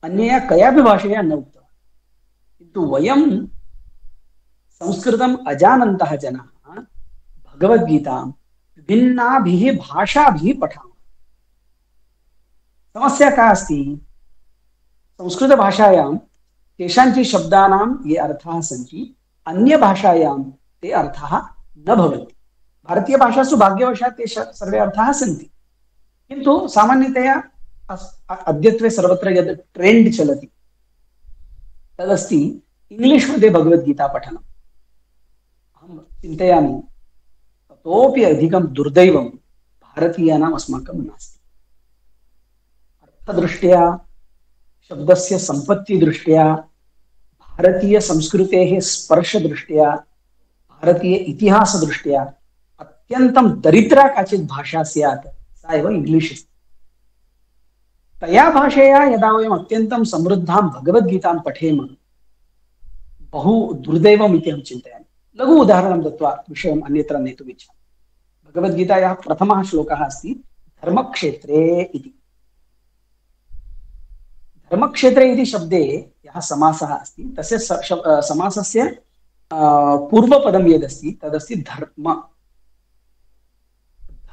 अन्यया कयापि भाषया न उक्तवान्। किन्तु वयं संस्कृतम् अजानन्तः जनाः भगवद्गीतां विभिन्नाभिः भाषाभिः पठामः। समस्या का अस्ति? संस्कृतभाषायां केषाञ्चित् शब्दानां ये अर्थाः सन्ति अन्यभाषायां ते अर्थाः न भवन्ति। भारतीयभाषासु भाग्यवशात् ते सर्वे अर्थाः सन्ति, किन्तु सामान्यतया अद्यत्वे सर्वत्र यद् ट्रेंड चलति तदस्ति इंग्लिश मध्ये भगवद्गीता पठनम्। अहं चिन्तयामि ततोपि अधिकं दुर्दैवं भारतीयानाम् अस्माकं नास्ति। अर्थदृष्ट्या शब्दस्य सम्पत्तिदृष्ट्या भारतीय संस्कृतेः स्पर्शदृष्ट्या भारतीय इतिहासदृष्ट्या अत्यन्तं दरिद्रा काचित् भाषा स्यात् सा एव इंग्लिश अस्ति। तया भाषया यदा वयम् अत्यन्तं समृद्धां भगवद्गीतां पठेम बहु दुर्दैवम् इति अहं चिन्तयामि। लघु उदाहरणं दत्त्वा विषयम् अन्यत्र नेतुम् इच्छामि। भगवद्गीतायाः प्रथमः श्लोकः अस्ति धर्मक्षेत्रे इति। धर्मक्षेत्रे इति शब्दे यः समासः अस्ति तस्य समासस्य पूर्वपदं यदस्ति तदस्ति धर्म।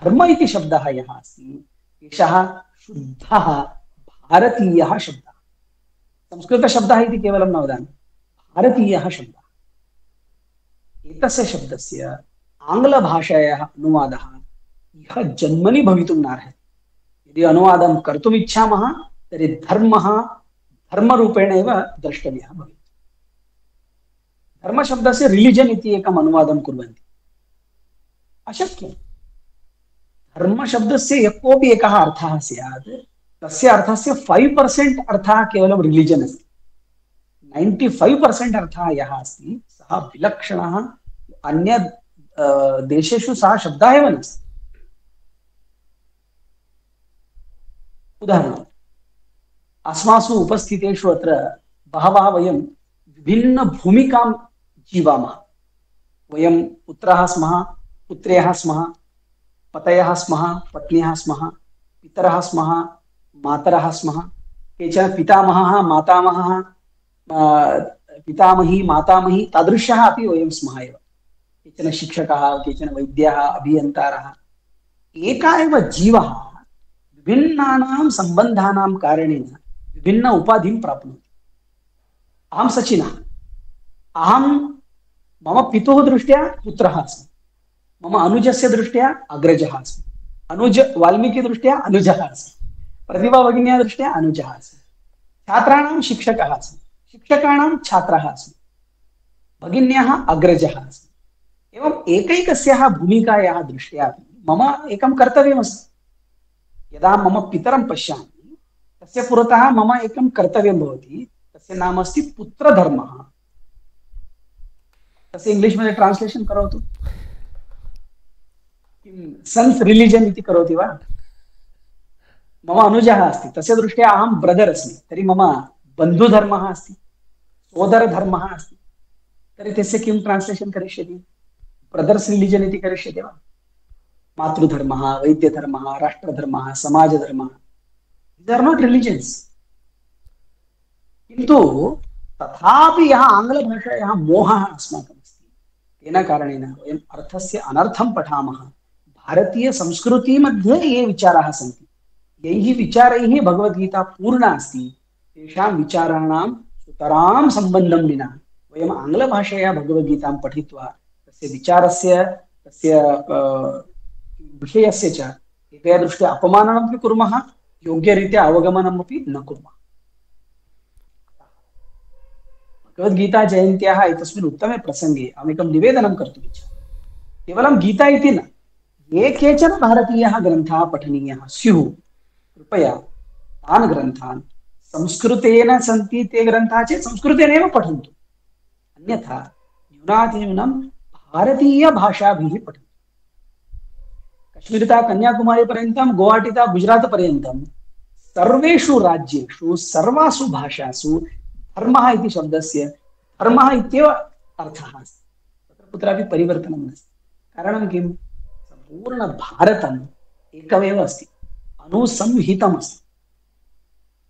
धर्म इति शब्दः यः अस्ति एषः शुद्धः भारतीयः शब्दः। संस्कृतशब्दः इति केवलं न वदामि, भारतीयः शब्दः। एतस्य शब्दस्य आङ्ग्लभाषायाः अनुवादः इह जन्मनि भवितुं नार्हति। यदि अनुवादं कर्तुम् इच्छामः तर्हि धर्मः धर्मरूपेण एव द्रष्टव्यः भवेत्। धर्मशब्दस्य रिलिजन इति एकम् अनुवादं कुर्वन्ति, अशक्यम्। धर्मशब्दस्य यः कोऽपि एकः अर्थः स्यात् तस्य अर्थस्य 5% अर्थः केवलं रिलिजन अस्ति। 95% अर्थः यः अस्ति सः विलक्षणः, अन्य देशेषु सः शब्दः एव नास्ति। उदाहरणम् अस्मासु उपस्थितेषु अत्र बहवः वयं विभिन्न भूमिकां जीवामः। वयं पुत्राः स्मः, पुत्र्यः स्मः, पतयः स्मः, पत्न्यः स्मः, पितरः स्मः, मातरः स्मः, केचन पितामहः, मातामहः, पितामही, मातामही तादृशः अपि वयं स्मः एव। केचन शिक्षकाः, केचन वैद्याः, अभियन्तारः। एका एव जीवः विभिन्नानां सम्बन्धानां कारणेन विभिन्न उपाधिं प्राप्नोति। अहं सचिनः, अहं मम पितुः दृष्ट्या पुत्रः अस्मि, मम अनुजस्य दृष्ट्या अग्रजः अस्मि, अनुज वाल्मीकि दृष्ट्या अनुजः अस्मि, प्रतिभा भगिन्या दृष्ट्या अनुजः अस्मि, छात्राणां शिक्षकः अस्मि, शिक्षकाणां छात्रः अस्मि, भगिन्याः अग्रजः अस्मि। एवम् एकैकस्याः भूमिकायाः दृष्ट्या मम एकं कर्तव्यमस्ति। यदा मम पितरं पश्यामि तस्य पुरतः मम एकं कर्तव्यं भवति, तस्य नाम अस्ति पुत्रधर्मः। तस्य इंग्लिश मध्ये ट्रांसलेशन करोतु। सन्स् रिलिजन इति करोति वा? मम अनुजः अस्ति, तस्य दृष्ट्या अहं ब्रदर् अस्मि, तर्हि मम बन्धुधर्मः अस्ति, सोदरधर्मः अस्ति। तर्हि तस्य किं ट्रांसलेशन करिष्यति? ब्रदर्स् रिलिजन इति करिष्यति वा? मातृधर्मः, वैद्यधर्मः, राष्ट्रधर्मः, समाजधर्मः, दे आर नॉट रिलिजन्स। किन्तु तथापि यः आङ्ग्लभाषायाः मोहः अस्माकम् अस्ति, तेन कारणेन वयम् अर्थस्य अनर्थं पठामः। भारतीयसंस्कृतिमध्ये ये विचाराः सन्ति, यैः विचारैः भगवद्गीता पूर्णा अस्ति तेषां विचाराणां सुतरां सम्बन्धं विना वयम् आङ्ग्लभाषया भगवद्गीतां पठित्वा तस्य विचारस्य तस्य विषयस्य च एकया दृष्ट्या अपमानमपि कुर्मः, योग्यरीत्या अवगमनमपि न कुर्मः। भगवद्गीता जयन्त्याः एतस्मिन् उत्तमे प्रसङ्गे अहमेकं निवेदनं कर्तुम् इच्छामि। केवलं गीता इति न, ये केचन भारतीयाः ग्रन्थाः पठनीयाः स्युः, कृपया तान् ग्रन्थान् संस्कृतेन सन्ति ते ग्रन्थाः चेत् संस्कृतेनैव पठन्तु, अन्यथा न्यूनातिन्यूनं भारतीयभाषाभिः पठन्तु। कश्मीरतः कन्याकुमारीपर्यन्तं, गुवाहाटीतः गुजरातपर्यन्तं सर्वेषु राज्येषु सर्वासु भाषासु धर्मः इति शब्दस्य धर्मः इत्येव अर्थः अस्ति, तत्र कुत्रापि परिवर्तनं नास्ति। कारणं किं? सम्पूर्णभारतम् एकमेव अस्ति, अनुसंहितम् अस्ति।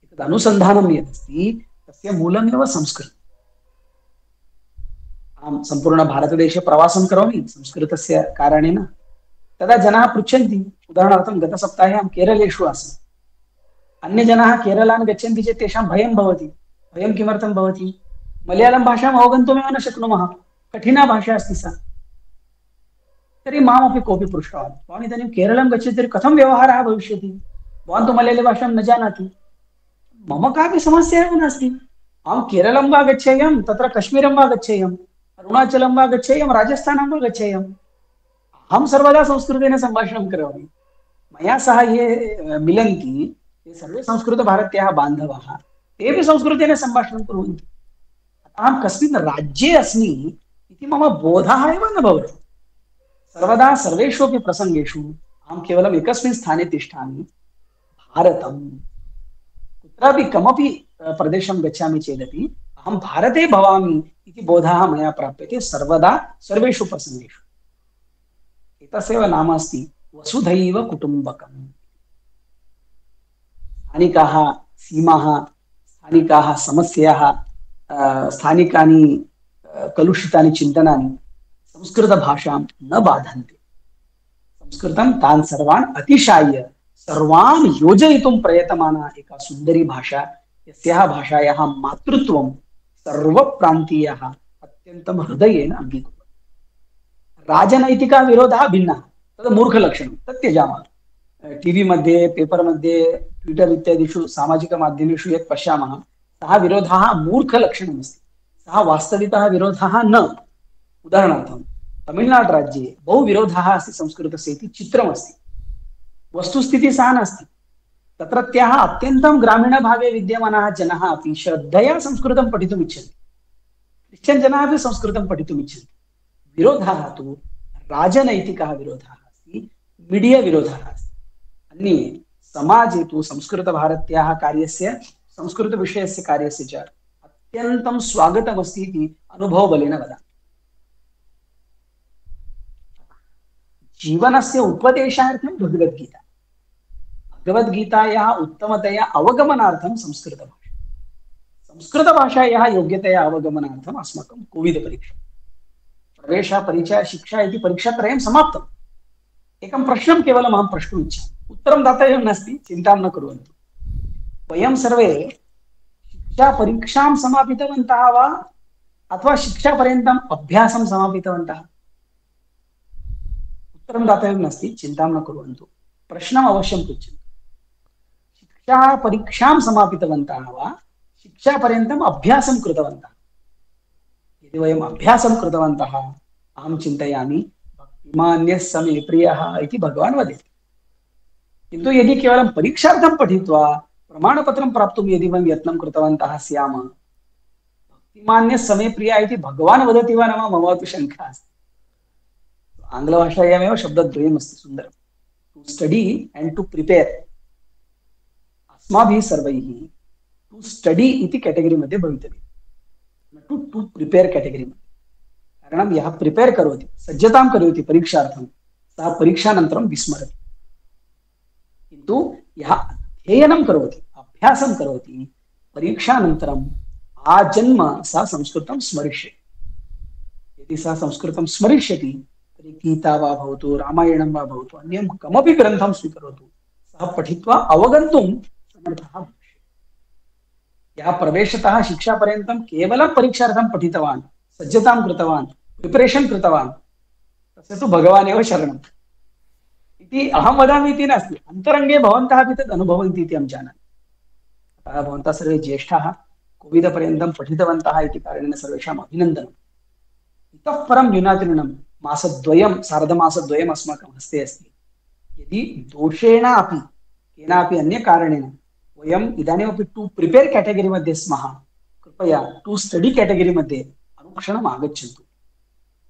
एतद् अनुसन्धानं यदस्ति तस्य मूलमेव संस्कृतम्। अहं सम्पूर्णभारतदेशे प्रवासं करोमि संस्कृतस्य कारणेन, तदा जनाः पृच्छन्ति, उदाहरणार्थं गतसप्ताहे अहं केरलेषु आसम्, अन्यजनाः केरलान् गच्छन्ति चेत् तेषां भयं भवति। भयं किमर्थं भवति? मलयाळं भाषाम् अवगन्तुमेव न शक्नुमः, कठिना भाषा अस्ति सा। तर्हि मामपि कोऽपि पृष्टवान्, भवान् इदानीं केरलं गच्छति तर्हि कथं व्यवहारः भविष्यति? भवान् तु मलयाळी भाषां न जानाति। मम कापि समस्या एव नास्ति। अहं केरलं वा गच्छेयं, तत्र कश्मीरं वा गच्छेयम्, अरुणाचलं वा गच्छेयं, राजस्थानं वा गच्छेयम्, अहं सर्वदा संस्कृतेन सम्भाषणं करोमि। मया सह ये मिलन्ति ते सर्वे संस्कृतभारत्याः बान्धवाः, तेपि संस्कृतेन सम्भाषणं कुर्वन्ति। अहं कस्मिन् राज्ये अस्मि इति मम बोधः एव न भवति। सर्वदा सर्वेषु अपि प्रसङ्गेषु अहं केवलम् एकस्मिन् स्थाने तिष्ठामि, भारतं। कुत्रापि कमपि प्रदेशं गच्छामि चेदपि अहं भारते भवामि इति बोधः मया प्राप्यते सर्वदा सर्वेषु प्रसङ्गेषु। एतस्यैव नाम अस्ति वसुधैव कुटुम्बकम्। स्थानिकाः सीमाः, स्थानिकाः समस्याः, स्थानिकानि कलुषितानि चिन्तनानि संस्कृतभाषां न बाधन्ते। संस्कृतं तान् सर्वान् अतिशाय्य सर्वान् योजयितुं प्रयतमाना एका सुन्दरी भाषा, यस्याः भाषायाः मातृत्वं सर्वप्रान्तीयाः अत्यन्तं हृदयेन अङ्गीकुर्वन्ति। राजनैतिकः विरोधः भिन्नः, तद् मूर्खलक्षणं, तत् त्यजामः। टीवी मध्ये, पेपर मध्ये, ट्विटर इत्यादिषु सामाजिकमाध्यमेषु यत् पश्यामः सः विरोधः मूर्खलक्षणमस्ति, सः वास्तविकः विरोधः न। उदाहरणार्थं तमिळ्नाडु राज्ये बहु विरोधः अस्ति संस्कृतस्य इति चित्रमस्ति, वस्तुस्थितिः सा नास्ति। तत्रत्याः अत्यन्तं ग्रामीणभागे विद्यमानाः जनाः अपि श्रद्धया संस्कृतं पठितुम् इच्छन्ति, क्रिश्चियन् जनाः अपि संस्कृतं पठितुम् इच्छन्ति। विरोधः तु राजनैतिकः विरोधः अस्ति, मीडिया विरोधः अस्ति। अन्ये समाजे तु संस्कृतभारत्याः कार्यस्य, संस्कृतविषयस्य कार्यस्य च अत्यन्तं स्वागतमस्ति इति अनुभवबलेन वदामि। जीवनस्य उपदेशार्थं भगवद्गीता, भगवद्गीतायाः उत्तमतया अवगमनार्थं संस्कृतभाषा, संस्कृतभाषायाः योग्यतया अवगमनार्थम् अस्माकं कोविदपरीक्षा, प्रवेशः, परिचयः, शिक्षा इति परीक्षात्रयं समाप्तम्। एकं प्रश्नं केवलम् अहं प्रष्टुम् इच्छामि, उत्तरं दातव्यं नास्ति, चिन्तां न कुर्वन्तु। वयं सर्वे शिक्षापरीक्षां समापितवन्तः वा अथवा शिक्षापर्यन्तम् अभ्यासं समापितवन्तः? उत्तरं दातव्यं नास्ति, चिन्तां न कुर्वन्तु, प्रश्नम् अवश्यं पृच्छन्तु। शिक्षापरीक्षां समापितवन्तः वा शिक्षापर्यन्तम् अभ्यासं कृतवन्तः? यदि वयम् अभ्यासं कृतवन्तः, अहं चिन्तयामि भक्तिमान्यः स मे प्रियः इति भगवान् वदति। किन्तु यदि केवलं परीक्षार्थं पठित्वा प्रमाणपत्रं प्राप्तुं यदि वयं यत्नं कृतवन्तः स्याम, भक्तिमान्यः स मे प्रियः इति भगवान् वदति वा न वा, मम तु शङ्का अस्ति। आङ्ग्लभाषायामेव शब्दद्वयमस्ति सुन्दरं, to study and to prepare. अस्माभिः सर्वैः टु स्टडी इति कैटेगरी मध्ये भवितव्यं, टु प्रिपेयर कैटेगरी मध्ये। कारणं यः प्रिपेयर करोति, सज्जतां करोति परीक्षार्थं, सः परीक्षानन्तरं विस्मरति। किन्तु यः अध्ययनं करोति, अभ्यासं करोति, परीक्षानन्तरम् आजन्म सः संस्कृतं स्मरिष्यति। यदि सः संस्कृतं स्मरिष्यति तर्हि गीता वा भवतु, रामायणं वा भवतु, अन्यं कमपि ग्रन्थं स्वीकरोतु, सः पठित्वा अवगन्तुं समर्थः भविष्यति। यः प्रवेशतः शिक्षापर्यन्तं केवलं परीक्षार्थं पठितवान्, सज्जतां कृतवान्, प्रिपरेशन् कृतवान्, तस्य तु भगवान् एव शरणम् इति अहं वदामि इति नास्ति। अन्तरङ्गे भवन्तः अपि तद् अनुभवन्ति इति अहं जानामि। अतः भवन्तः सर्वे ज्येष्ठाः कोविदपर्यन्तं पठितवन्तः इति कारणेन सर्वेषाम् अभिनन्दनम्। इतः परं न्यूनातिन्यूनं मासद्वयं सार्धमासद्वयम् अस्माकं हस्ते अस्ति। यदि दोषेण अपि केनापि अन्यकारणेन वयम् इदानीमपि 2 प्रिपेर् केटेगरी मध्ये स्मः, कृपया 2 स्टडी केटेगरी मध्ये अनुक्षणम् आगच्छन्तु।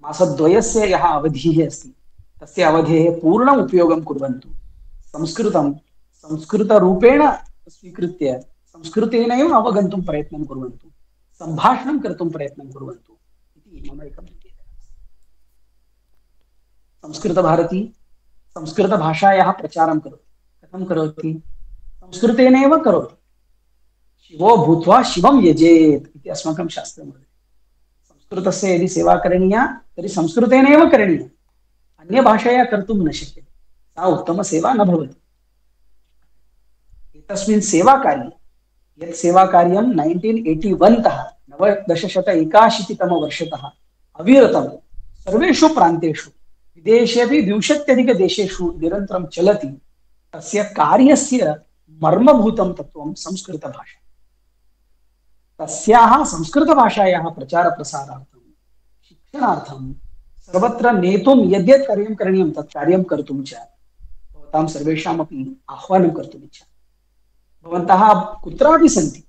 मासद्वयस्य यः अवधिः अस्ति तस्य अवधेः पूर्णम् उपयोगं कुर्वन्तु। संस्कृतं संस्कृतरूपेण स्वीकृत्य संस्कृतेनैव अवगन्तुं प्रयत्नं कुर्वन्तु, सम्भाषणं कर्तुं प्रयत्नं कुर्वन्तु इति मम एकं निवेदनम्। संस्कृतभारती संस्कृतभाषायाः प्रचारं करोति। कथं करोति? संस्कृतेनैव करोति। शिवो भूत्वा शिवं यजेत् इति अस्माकं शास्त्रं वदति। संस्कृतस्य यदि सेवा करणीया तर्हि संस्कृतेनैव करणीया, अन्यभाषया कर्तुं न शक्यते, सा उत्तमसेवा न भवति। एतस्मिन् सेवाकार्ये यत् सेवाकार्यं 1981 तः 1981तमवर्षतः अविरतं सर्वेषु प्रान्तेषु विदेशेऽपि 20+ निरन्तरं चलति, तस्य कार्यस्य मर्मभूतं तत्त्वं संस्कृतभाषा। तस्याः संस्कृतभाषायाः प्रचारप्रसारार्थं शिक्षणार्थं सर्वत्र नेतुं यद्यत् कार्यं करणीयं तत् कार्यं कर्तुं च भवतां सर्वेषामपि आह्वानं कर्तुम् इच्छामि। भवन्तः कुत्रापि सन्ति,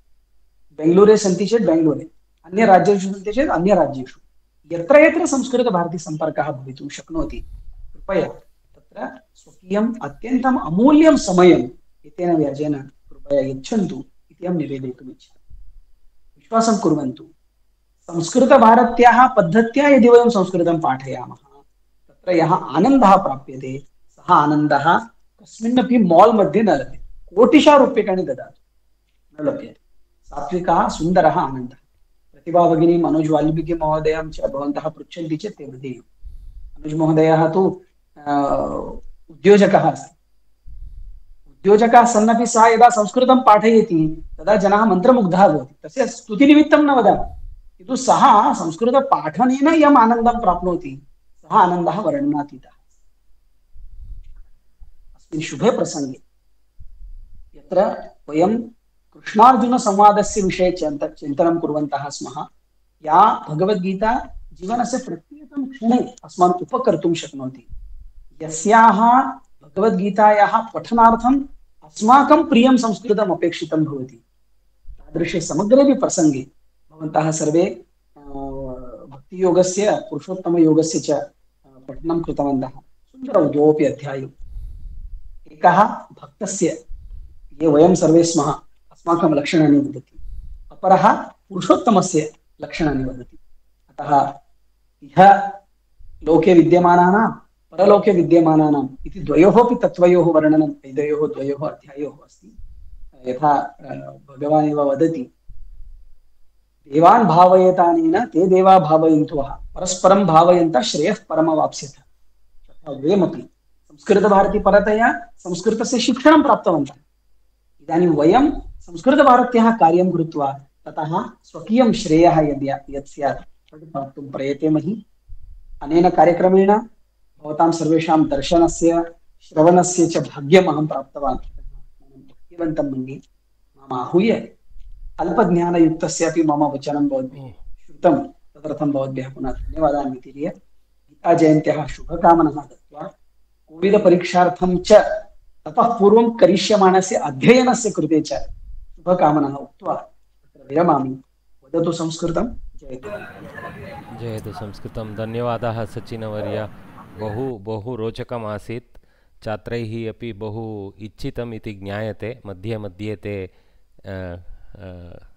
बेङ्गलूरे सन्ति चेत् बेङ्गलूरे, अन्यराज्येषु सन्ति चेत् अन्यराज्येषु, यत्र यत्र संस्कृतभारतीसम्पर्कः भवितुं शक्नोति, कृपया तत्र स्वकीयम् अत्यन्तम् अमूल्यं समयम् एतेन व्याजेन कृपया यच्छन्तु इति अहं निवेदयितुम् इच्छामि। विश्वासं कुर्वन्तु, संस्कृतभारत्याः पद्धत्या यदि वयं संस्कृतं पाठयामः तत्र यः आनन्दः प्राप्यते सः आनन्दः कस्मिन्नपि माल् मध्ये न लभ्यते। कोटिशः रूप्यकाणि ददातु न लभ्यते। सात्विकः सुन्दरः आनन्दः। प्रतिभा भगिनी मनोज वाल्मीकि महोदयं च भवन्तः पृच्छन्ति चेत् ते वदेयुः। मनोज महोदयः तु उद्योजकः अस्ति। उद्योजकः सन्नपि सः यदा संस्कृतं पाठयति तदा जनाः मन्त्रमुग्धाः भवति। तस्य स्तुतिनिमित्तं न वदामि, किन्तु सः संस्कृतपाठनेन यम् आनन्दं प्राप्नोति सः आनन्दः वर्णनातीतः। अस्मिन् शुभे प्रसङ्गे यत्र वयं कृष्णार्जुनसंवादस्य विषये चिन्तनं कुर्वन्तः स्मः, या भगवद्गीता जीवनस्य प्रत्येकं क्षणे अस्मान् उपकर्तुं शक्नोति, यस्याः भगवद्गीतायाः पठनार्थम् अस्माकं प्रियं संस्कृतम् अपेक्षितं भवति, तादृशे समग्रेपि प्रसङ्गे भवन्तः सर्वे भक्तियोगस्य पुरुषोत्तमयोगस्य च पठनं कृतवन्तः। सुन्दरौ द्वोपि अध्यायौ। एकः भक्तस्य, ये वयं सर्वे स्मः, अस्माकं लक्षणानि वदति, अपरः पुरुषोत्तमस्य लक्षणानि वदति। अतः इह लोके विद्यमानानां परलोके विद्यमानानाम् इति द्वयोः तत्त्वयोः वर्णनं द्वयोः अध्यायोः अस्ति। यथा भगवान् एव वदति, देवान् भावयेतानेन ते देवा भावयन्तुः परस्परं भावयन्तः श्रेयः परमवाप्स्यथ। तथा वयमपि संस्कृतभारती परतया संस्कृतस्य शिक्षणं प्राप्तवन्तः। इदानीं वयं संस्कृतभारत्याः कार्यं कृत्वा ततः स्वकीयं श्रेयः यत् स्यात् तत् प्राप्तुं प्रयतेमहि। अनेन कार्यक्रमेण भवतां सर्वेषां दर्शनस्य श्रवणस्य च भाग्यम् अहं प्राप्तवान्। भाग्यवन्तं मन्ये। माम् आहूय अल्पज्ञानयुक्तस्यापि मम वचनं भवद्भिः श्रुतं, तदर्थं भवद्भ्यः पुनः धन्यवादान् वितीर्य गीताजयन्त्याः शुभकामनाः दत्त्वा कोविदपरीक्षार्थं च ततः पूर्वं करिष्यमाणस्य अध्ययनस्य कृते च शुभकामनाः उक्त्वा तत्र विरमामि। वदतु संस्कृतं, जयतु जयतु संस्कृतं। धन्यवादाः सचिनवर्य। बहु रोचकम् आसीत्। छात्रैः अपि बहु इच्छितम् इति ज्ञायते। मध्ये मध्ये ते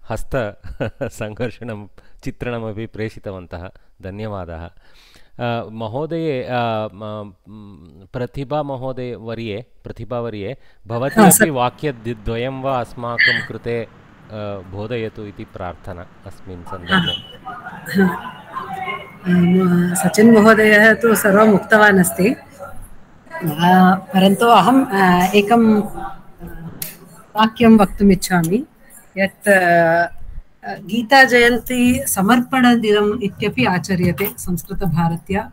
हस्तसङ्घर्षणं चित्रणमपि प्रेषितवन्तः। धन्यवादाः महोदये। प्रतिभावर्ये भवती अपि वाक्यद्वयं वा अस्माकं कृते बोधयतु इति प्रार्थना अस्मिन् सन्दर्भे। सचिन् महोदयः तु सर्वम् उक्तवान् अस्ति, परन्तु अहम् एकं वाक्यं वक्तुम् इच्छामि। यत् गीताजयन्ती समर्पणदिनम् इत्यपि आचर्यते संस्कृतभारत्या।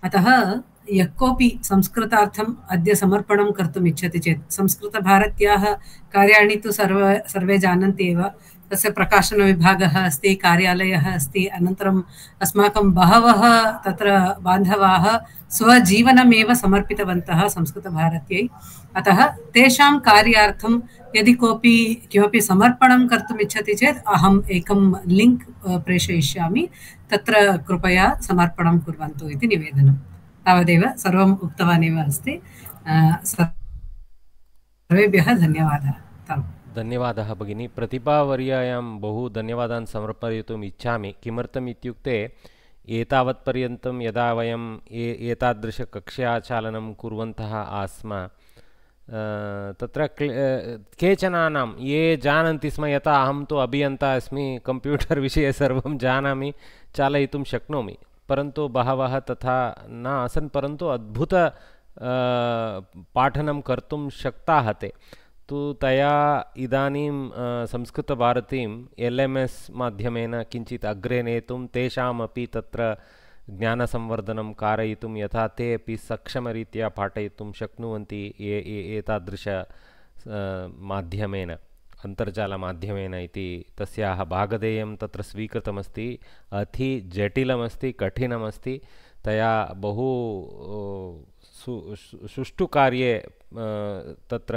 अतः यः कोऽपि संस्कृतार्थम् अद्य समर्पणं कर्तुम् इच्छति चेत् संस्कृतभारत्याः कार्याणि तु सर्वे जानन्ति एव। तस्य प्रकाशनविभागः अस्ति, कार्यालयः अस्ति, अनन्तरम् अस्माकं बहवः तत्र बान्धवाः स्वजीवनमेव समर्पितवन्तः संस्कृतभारत्यै। अतः तेषां कार्यार्थं यदि कोऽपि किमपि समर्पणं कर्तुम् इच्छति चेत् अहम् एकं लिङ्क् प्रेषयिष्यामि, तत्र कृपया समर्पणं कुर्वन्तु इति निवेदनं। तावदेव, सर्वम् उक्तवान् एव अस्ति। सर्वेभ्यः धन्यवादः। धन्यवादः भगिनी। प्रतिभावर्यायां बहु धन्यवादान् समर्पयितुम् इच्छामि। किमर्थम् इत्युक्ते एतावत्पर्यन्तं यदा वयं एतादृशकक्ष्याचालनं कुर्वन्तः आस्म, तत्र केचनानां ये जानन्ति स्म, यथा अहं तु अभियन्ता अस्मि, कंप्यूटर् विषये सर्वं जानामि, चालयितुं शक्नोमि, परन्तु बहवः तथा न आसन्, परन्तु अद्भुत पाठनं कर्तुं शक्ताः ते। तु तया इदानीं संस्कृतभारतीं LMS माध्यमेन किञ्चित् अग्रे नेतुं, तेषामपि तत्र ज्ञानसंवर्धनं कारयितुं, यथा ते अपि सक्षमरीत्या पाठयितुं शक्नुवन्ति एतादृश माध्यमेन, अन्तर्जालमाध्यमेन इति तस्याः भागधेयं तत्र स्वीकृतमस्ति। अति जटिलमस्ति, कठिनमस्ति। तया बहु सुष्ठु कार्ये तत्र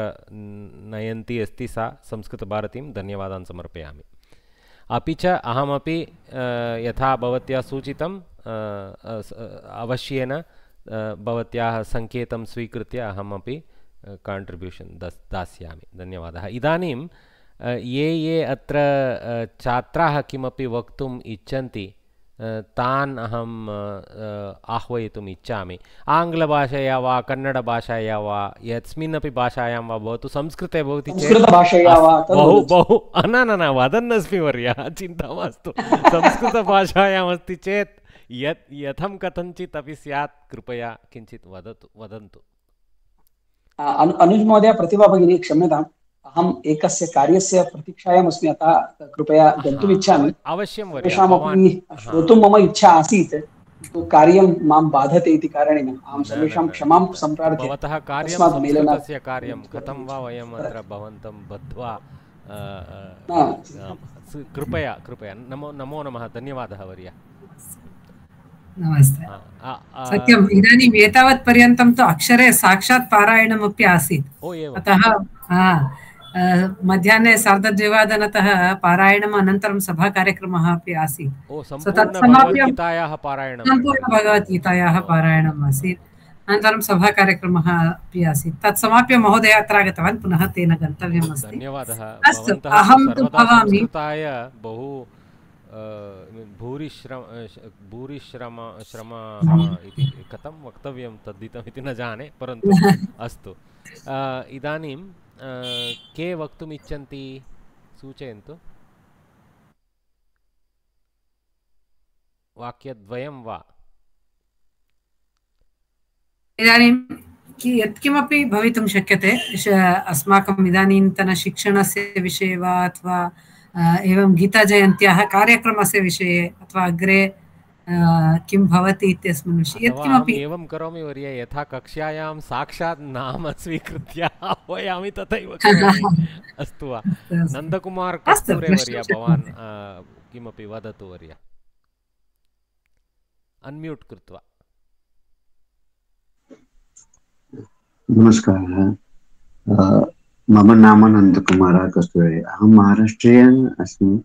नयन्ती अस्ति सा संस्कृतभारतीं। धन्यवादान् समर्पयामि। अपि च अहमपि यथा भवत्या सूचितं अवश्येन भवत्याः सङ्केतं स्वीकृत्य अहमपि काण्ट्रिब्यूशन् दास्यामि। धन्यवादः। इदानीं ये अत्र छात्राः किमपि वक्तुम् इच्छन्ति तान् अहम् आह्वयितुम् इच्छामि। आङ्ग्लभाषया वा कन्नडभाषाया वा यस्मिन्नपि भाषायां वा भवतु, संस्कृते भवति चेत् बहु न वदन्नस्मि वर्यः, चिन्ता मास्तु। संस्कृतभाषायामस्ति चेत् यथं कथञ्चित् अपि स्यात्, कृपया किञ्चित् वदन्तु। अनुज महोदय, प्रतिभा भगिनी क्षम्यताम्, अहम् एकस्य कार्यस्य प्रतीक्षायाम् अस्मि, अतः कृपया गन्तुम् इच्छामि। अवश्यं सर्वेषामपि श्रोतुं मम इच्छा आसीत्, किन्तु कार्यं मां बाधते इति कारणेन अहं सर्वेषां क्षमां सम्प्रार्थये। भवतः कार्यं संस्कृतस्य कार्यं कथं वा वयम् अत्र भवन्तं बद्ध्वा, कृपया नमो नमः। धन्यवादः वर्य। नमस्ते। सत्यम्, इदानीम् एतावत् पर्यन्तं तु अक्षरे साक्षात् पारायणमपि आसीत्। अतः मध्याह्ने 2:30 पारायणम् अनन्तरं सभाकार्यक्रमः अपि आसीत्। सम्पूर्णभगवद्गीतायाः पारायणम् आसीत्। अनन्तरं सभाकार्यक्रमः अपि आसीत्। तत् समाप्य महोदय अत्र आगतवान्, पुनः तेन गन्तव्यम् अस्ति। धन्यवादः। अस्तु, अहं तु भवामि। बहु भूरिश्रम इति कथं वक्तव्यं तद्धितम् इति न जाने, परन्तु अस्तु। इदानीं के वक्तुम् इच्छन्ति सूचयन्तु। वाक्यद्वयं वा? इदानीं यत्किमपि भवितुं शक्यते। अस्माकम् इदानीन्तनशिक्षणस्य विषये वा, अथवा एवं गीताजयन्त्याः कार्यक्रमस्य विषये, अथवा अग्रे किं भवति इत्यस्मिन् विषये यत्किमपि। एवं करोमि वर्य, यथा कक्ष्यायां साक्षात् नाम स्वीकृत्य आह्वयामि तथैव करोमि। अस्तु वा? नन्दकुमार कस्तूरे वर्य, भवान् किमपि वदतु वर्य, अन्म्यूट् कृत्वा। नमस्कारः, मम नाम नन्दकुमार कस्तूरे। अहं महाराष्ट्रीयन् अस्मि,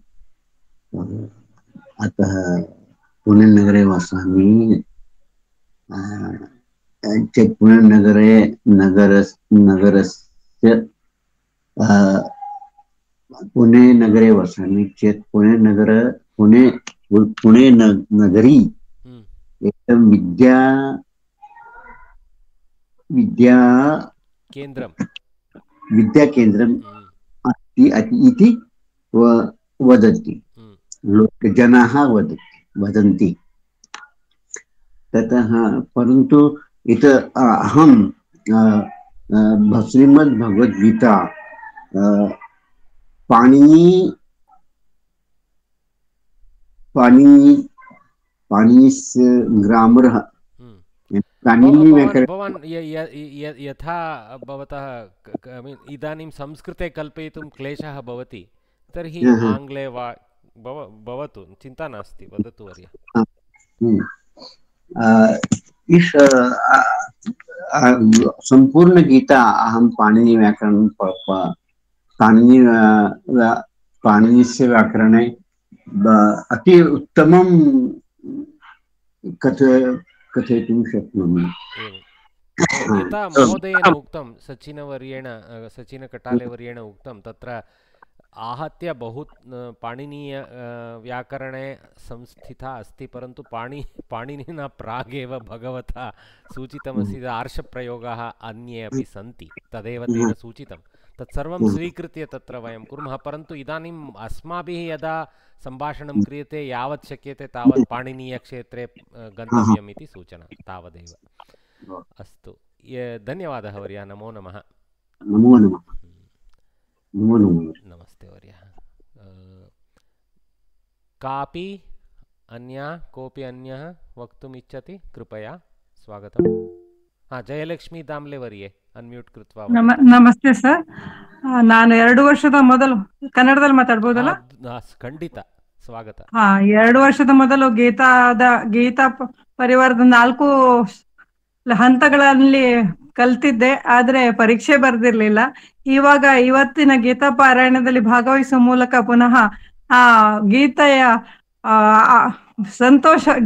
अतः पुणे नगरे वसामि। पुणे नगरे वसामि चेत् पुणे नगरी एकं विद्याकेन्द्रम् अस्ति इति वदन्ति जनाः वदन्ति। ततः परन्तु अहं श्रीमद्भगवद्गीता पाणिनि ग्रामरः भवान् यथा भवतः इदानीं संस्कृते कल्पयितुं क्लेशः भवति तर्हि आङ्ग्ले वा भवतु, चिन्ता नास्ति, वदतु वर्य। संपूर्ण गीता अहं पाणिनिव्याकरणं पाणिनिस्य व्याकरणे अति उत्तमं कथयितुं शक्नोमि। यथा महोदयेन उक्तं, सचिनकटालेवर्येण उक्तं, तत्र आहत्य बहु पाणिनीय व्याकरणे संस्थिता अस्ति, परन्तु पाणिनिना प्रागेव भगवता सूचितमस्ति आर्षप्रयोगाः अन्ये अपि सन्ति, तदेव तेन सूचितं। तत्सर्वं स्वीकृत्य तत्र वयं कुर्मः, परन्तु इदानीम् अस्माभिः यदा सम्भाषणं क्रियते यावत् शक्यते तावत् पाणिनीयक्षेत्रे गन्तव्यम् इति सूचना, तावदेव। अस्तु, धन्यवादः वर्य, नमो नमः। नमो नमः। नमस्ते वर्य। कापि अन्या कोऽपि अन्यः वक्तुम् इच्छति कृपया स्वागतं। जयलक्ष्मी दाम्ले वर्ये ಅನ್ಮ್ಯೂಟ್ ಕೃತ್ವಾ. ನಮಸ್ತೆ ಸರ್, ನಾನು 2 ವರ್ಷದ ಮೊದಲು ಕನ್ನಡದಲ್ಲಿ ಮಾತಾಡ್ಬೋದಲ್ಲ? ಖಂಡಿತ, ಸ್ವಾಗತ. 2 ವರ್ಷದ ಮೊದಲು ಗೀತಾ ಪರಿವಾರದ 4 ಹಂತಗಳಲ್ಲಿ ಕಲ್ತಿದ್ದೆ, ಆದ್ರೆ ಪರೀಕ್ಷೆ ಬರ್ದಿರ್ಲಿಲ್ಲ. ಇವತ್ತಿನ ಗೀತಾ ಪಾರಾಯಣದಲ್ಲಿ ಭಾಗವಹಿಸುವ ಮೂಲಕ ಪುನಃ ಆ ಗೀತೆಯ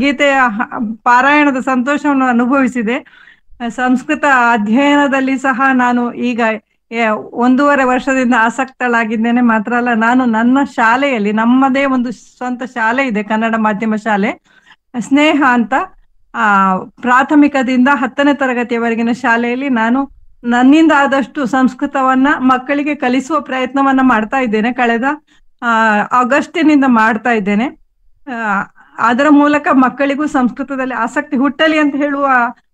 ಗೀತೆಯ ಪಾರಾಯಣದ ಸಂತೋಷವನ್ನು ಅನುಭವಿಸಿದೆ. ಸಂಸ್ಕೃತ ಅಧ್ಯಯನದಲ್ಲಿ ಸಹ ನಾನು ಈಗ 1.5 ವರ್ಷದಿಂದ ಆಸಕ್ತಳಾಗಿದ್ದೇನೆ. ಮಾತ್ರ ಅಲ್ಲ, ನಾನು ನನ್ನ ಶಾಲೆಯಲ್ಲಿ, ನಮ್ಮದೇ ಒಂದು ಸ್ವಂತ ಶಾಲೆ ಇದೆ, ಕನ್ನಡ ಮಾಧ್ಯಮ ಶಾಲೆ ಸ್ನೇಹ ಅಂತ, ಪ್ರಾಥಮಿಕದಿಂದ 10ನೇ ತರಗತಿಯವರೆಗಿನ ಶಾಲೆಯಲ್ಲಿ ನಾನು ನನ್ನಿಂದ ಆದಷ್ಟು ಸಂಸ್ಕೃತವನ್ನ ಮಕ್ಕಳಿಗೆ ಕಲಿಸುವ ಪ್ರಯತ್ನವನ್ನ ಮಾಡ್ತಾ ಇದ್ದೇನೆ. ಕಳೆದ ಆಗಸ್ಟಿನಿಂದ ಮಾಡ್ತಾ ಇದ್ದೇನೆ. ಅದರ ಮೂಲಕ ಮಕ್ಕಳಿಗೂ ಸಂಸ್ಕೃತದಲ್ಲಿ ಆಸಕ್ತಿ ಹುಟ್ಟಲಿ ಅಂತ ಹೇಳುವ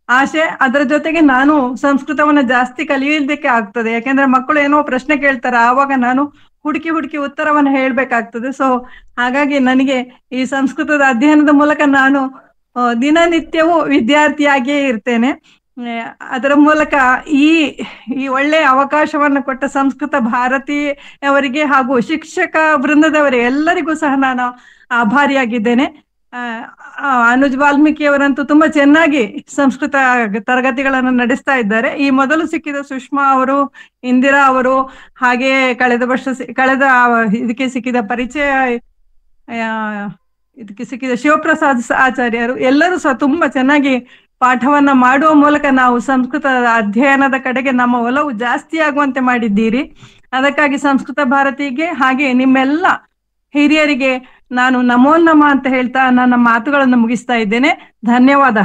ಆಸೆ. ಅದರ ಜೊತೆಗೆ ನಾನು ಸಂಸ್ಕೃತವನ್ನ ಜಾಸ್ತಿ ಕಲಿಯೋದಕ್ಕೆ ಆಗ್ತದೆ, ಯಾಕೆಂದ್ರೆ ಮಕ್ಕಳು ಏನೋ ಪ್ರಶ್ನೆ ಕೇಳ್ತಾರೆ, ಆವಾಗ ನಾನು ಹುಡುಕಿ ಉತ್ತರವನ್ನ ಹೇಳ್ಬೇಕಾಗ್ತದೆ. ಸೊ ಹಾಗಾಗಿ ನನಗೆ ಈ ಸಂಸ್ಕೃತದ ಅಧ್ಯಯನದ ಮೂಲಕ ನಾನು ದಿನನಿತ್ಯವೂ ವಿದ್ಯಾರ್ಥಿಯಾಗಿಯೇ ಇರ್ತೇನೆ. ಅದರ ಮೂಲಕ ಈ ಒಳ್ಳೆಯ ಅವಕಾಶವನ್ನು ಕೊಟ್ಟ ಸಂಸ್ಕೃತ ಭಾರತಿಯವರಿಗೆ ಹಾಗೂ ಶಿಕ್ಷಕ ವೃಂದದವರಿಗೆ ಎಲ್ಲರಿಗೂ ಸಹ ನಾನು ಆಭಾರಿಯಾಗಿದ್ದೇನೆ. ಅನುಜ್ ವಾಲ್ಮೀಕಿಯವರಂತೂ ತುಂಬಾ ಚೆನ್ನಾಗಿ ಸಂಸ್ಕೃತ ತರಗತಿಗಳನ್ನು ನಡೆಸ್ತಾ ಇದ್ದಾರೆ. ಈ ಮೊದಲು ಸಿಕ್ಕಿದ ಸುಷ್ಮಾ ಅವರು, ಇಂದಿರಾ ಅವರು, ಹಾಗೆ ಕಳೆದ ಇದಕ್ಕೆ ಸಿಕ್ಕಿದ ಇದಕ್ಕೆ ಸಿಕ್ಕಿದ ಶಿವಪ್ರಸಾದ್ ಆಚಾರ್ಯರು, ಎಲ್ಲರೂ ಸಹ ತುಂಬಾ ಚೆನ್ನಾಗಿ ಪಾಠವನ್ನ ಮಾಡುವ ಮೂಲಕ ನಾವು ಸಂಸ್ಕೃತದ ಅಧ್ಯಯನದ ಕಡೆಗೆ ನಮ್ಮ ಒಲವು ಜಾಸ್ತಿ ಆಗುವಂತೆ ಮಾಡಿದ್ದೀರಿ. ಅದಕ್ಕಾಗಿ ಸಂಸ್ಕೃತ ಭಾರತಿಗೆ ಹಾಗೆ ನಿಮ್ಮೆಲ್ಲ ಹಿರಿಯರಿಗೆ ನಾನು ನಮೋ ನಮ ಅಂತ ಹೇಳ್ತಾ ನನ್ನ ಮಾತುಗಳನ್ನು ಮುಗಿಸ್ತಾ ಇದ್ದೇನೆ. ಧನ್ಯವಾದ.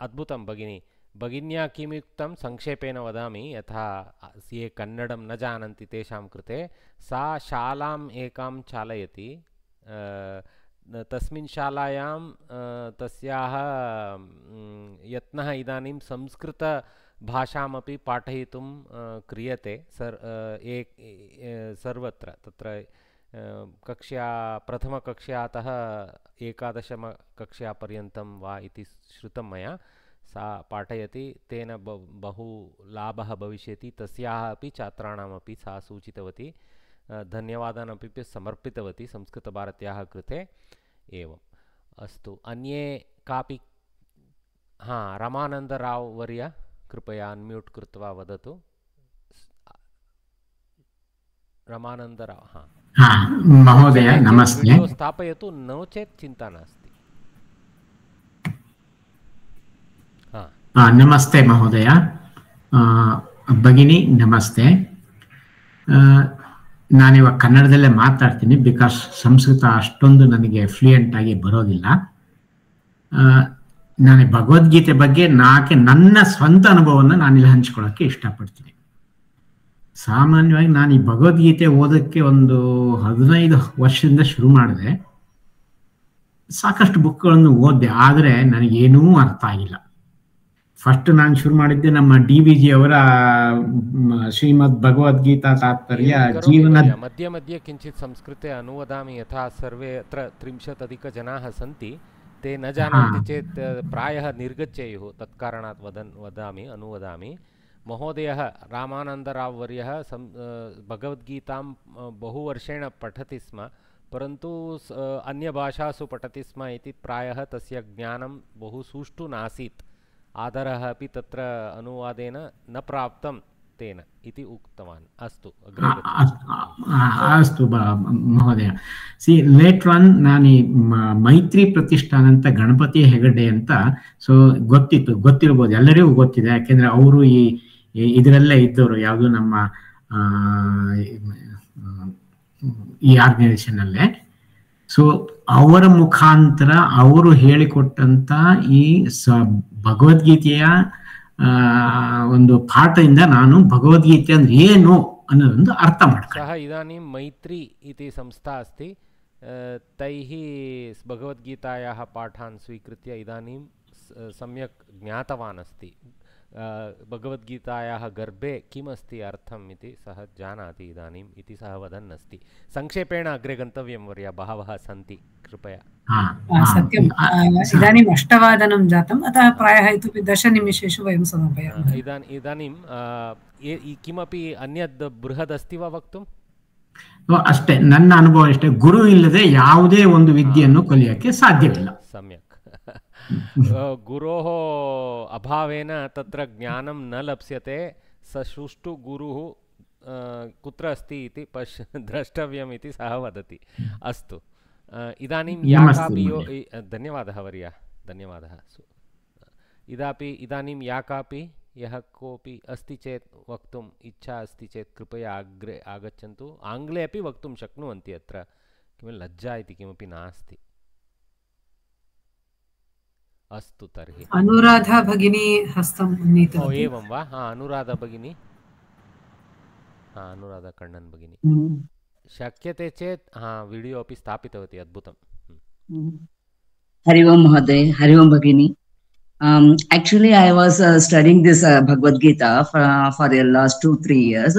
ಅದ್ಭುತಂ ಭಗಿನಿ. भगिन्या किमुक्तं संक्षेपेण वदामि, यथा ये कन्नडं न जानन्ति तेषां कृते सा शालाम् एकां चालयति. तस्मिन् शालायां तस्याः यत्नः इदानीं संस्कृतभाषामपि पाठयितुं क्रियते सर्वत्र. तत्र प्रथमकक्ष्यातः 11मकक्ष्यापर्यन्तं वा इति श्रुतं मया. सा पाठयति, तेन बहु लाभः भविष्यति. तस्याः अपि छात्राणामपि सा सूचितवती, धन्यवादान् अपि समर्पितवती संस्कृतभारत्याः कृते. एवम् अस्तु, अन्ये कापि? रमानन्दराव वर्य कृपया अन्म्यूट् कृत्वा वदतु. रमानन्दराव महोदय नमस्ते. स्थापयतु, नो चेत् चिन्ता नास्ति. नमस्ते महोदय. भगिनी नमस्ते. ನಾನಿವಾಗ ಕನ್ನಡದಲ್ಲೇ ಮಾತಾಡ್ತೀನಿ, ಬಿಕಾಸ್ ಸಂಸ್ಕೃತ ಅಷ್ಟೊಂದು ನನಗೆ ಫ್ಲೂಯೆಂಟ್ ಆಗಿ ಬರೋದಿಲ್ಲ. ನಾನು ಭಗವದ್ಗೀತೆ ಬಗ್ಗೆ ನನ್ನ ಸ್ವಂತ ಅನುಭವವನ್ನು ನಾನಿಲ್ಲಿ ಹಂಚ್ಕೊಳ್ಳೋಕ್ಕೆ ಇಷ್ಟಪಡ್ತೀನಿ. ಸಾಮಾನ್ಯವಾಗಿ ನಾನು ಈ ಭಗವದ್ಗೀತೆ ಓದೋಕ್ಕೆ ಒಂದು 15 ವರ್ಷದಿಂದ ಶುರು ಮಾಡಿದೆ. ಸಾಕಷ್ಟು ಬುಕ್ಗಳನ್ನು ಓದಿದೆ, ಆದರೆ ನನಗೇನೂ ಅರ್ಥ ಆಗಿಲ್ಲ. ಫಸ್ಟ್ ನಾನು ಶುರು ಮಾಡಿದ್ದೆ ನಮ್ಮ DVG ಅವರ ಶ್ರೀಮದ್ ಭಗವದ್ಗೀತಾ ತಾತ್ಪರ್ಯ ಜೀವನ ಮಧ್ಯ ಮಧ್ಯ ಕಿಂಚಿತ್ ಸಂಸ್ಕೃತೆ ಅನುವದಾಮಿ ಯಥಾ ಸರ್ವೇ ಅತ್ರ 30 ಜನಾಃ ಸಂತಿ ते न जानन्ति चेत् प्रायः निर्गच्छेयुः तत्कारणात् वदामि अनुवदामि महोदयः रामानन्दराव्वर्यः भगवद्गीतां बहुवर्षेण पठति स्म परन्तु अन्यभाषासु पठति स्म इति प्रायः तस्य ज्ञानं बहु सुष्ठु नासीत् आदरः अपि तत्र अनुवादेन न प्राप्तं तेन इति उक्तवान् अस्तु अस्तु महोदय ಸಿ ಲೇಟರ್ ಆನ್ ನಾನು ಮೈತ್ರಿ ಪ್ರತಿಷ್ಠಾನ ಅಂತ ಗಣಪತಿ ಹೆಗಡೆ ಅಂತ ಸೊ ಗೊತ್ತಿರ್ಬೋದು ಎಲ್ಲರಿಗೂ ಗೊತ್ತಿದೆ ಯಾಕೆಂದ್ರೆ ಅವರು ಇದರಲ್ಲೇ ಇದ್ದವರು ಯಾವುದು ನಮ್ಮ ಈ ಆರ್ಗನೈಸೇಷನ್ ಅಲ್ಲೇ ಸೊ ಅವರ ಮುಖಾಂತರ ಅವರು ಹೇಳಿಕೊಟ್ಟಂತ ಈ ಭಗವದ್ಗೀತೆಯ ಒಂದು ಪಾಠದಿಂದ ನಾನು ಭಗವದ್ಗೀತೆ ಅಂದ್ರೆ ಏನು ಅನ್ನೋದೊಂದು ಅರ್ಥ ಮಾಡ್ಕೊಂಡೆ. ಸಹ ಇದಾनीं मैत्री इति संस्था अस्ति तैः भगवद्गीतायाः पाठान् स्वीकृत्य इदानीं सम्यक् ज्ञातवान् अस्ति भगवद्गीतायाः गर्भे किमस्ति अर्थम् इति सः जानाति इदानीम् इति सः वदन् अस्ति. संक्षेपेण अग्रे गन्तव्यं वर्य बहवः सन्ति कृपया. सत्यम् इदानीम् 8:00 जातम् अतः प्रायः इतोपि 10 निमेषेषु वयं समापयामः. इदानीं किमपि अन्यद् बृहदस्ति वा वक्तुम्? ಅಷ್ಟೇ ನನ್ನ ಅನುಭವ ಅಷ್ಟೇ ಗುರು ಇಲ್ಲದೆ ಯಾವುದೇ ಒಂದು ವಿದ್ಯೆಯನ್ನು ಕಲಿಯಕ್ಕೆ ಸಾಧ್ಯವಿಲ್ಲ. सम्यक् गुरोः अभावेन तत्र ज्ञानं न लप्स्यते स सुष्ठु गुरुः कुत्र अस्ति इति द्रष्टव्यम् इति सः वदति. अस्तु इदानीं या कापि धन्यवादः वर्य धन्यवादः. इदानीं या कापि यः कोऽपि अस्ति चेत् वक्तुम् इच्छा अस्ति चेत् कृपया अग्रे आगच्छन्तु. आङ्ग्ले अपि वक्तुं शक्नुवन्ति अत्र किमपि लज्जा इति किमपि नास्ति. अस्तु तर्हि अनुराधा भगिनी हस्तम् उन्नीतवती. एवं वा? अनुराधा भगिनी अनुराधा कण्णन् भगिनी शक्यते चेत् वीडियो अपि स्थापितवती अद्भुतं. हरि ओं महोदय. हरि ओं भगिनी. Actually, I was studying this Bhagavad Gita for the last 2-3 years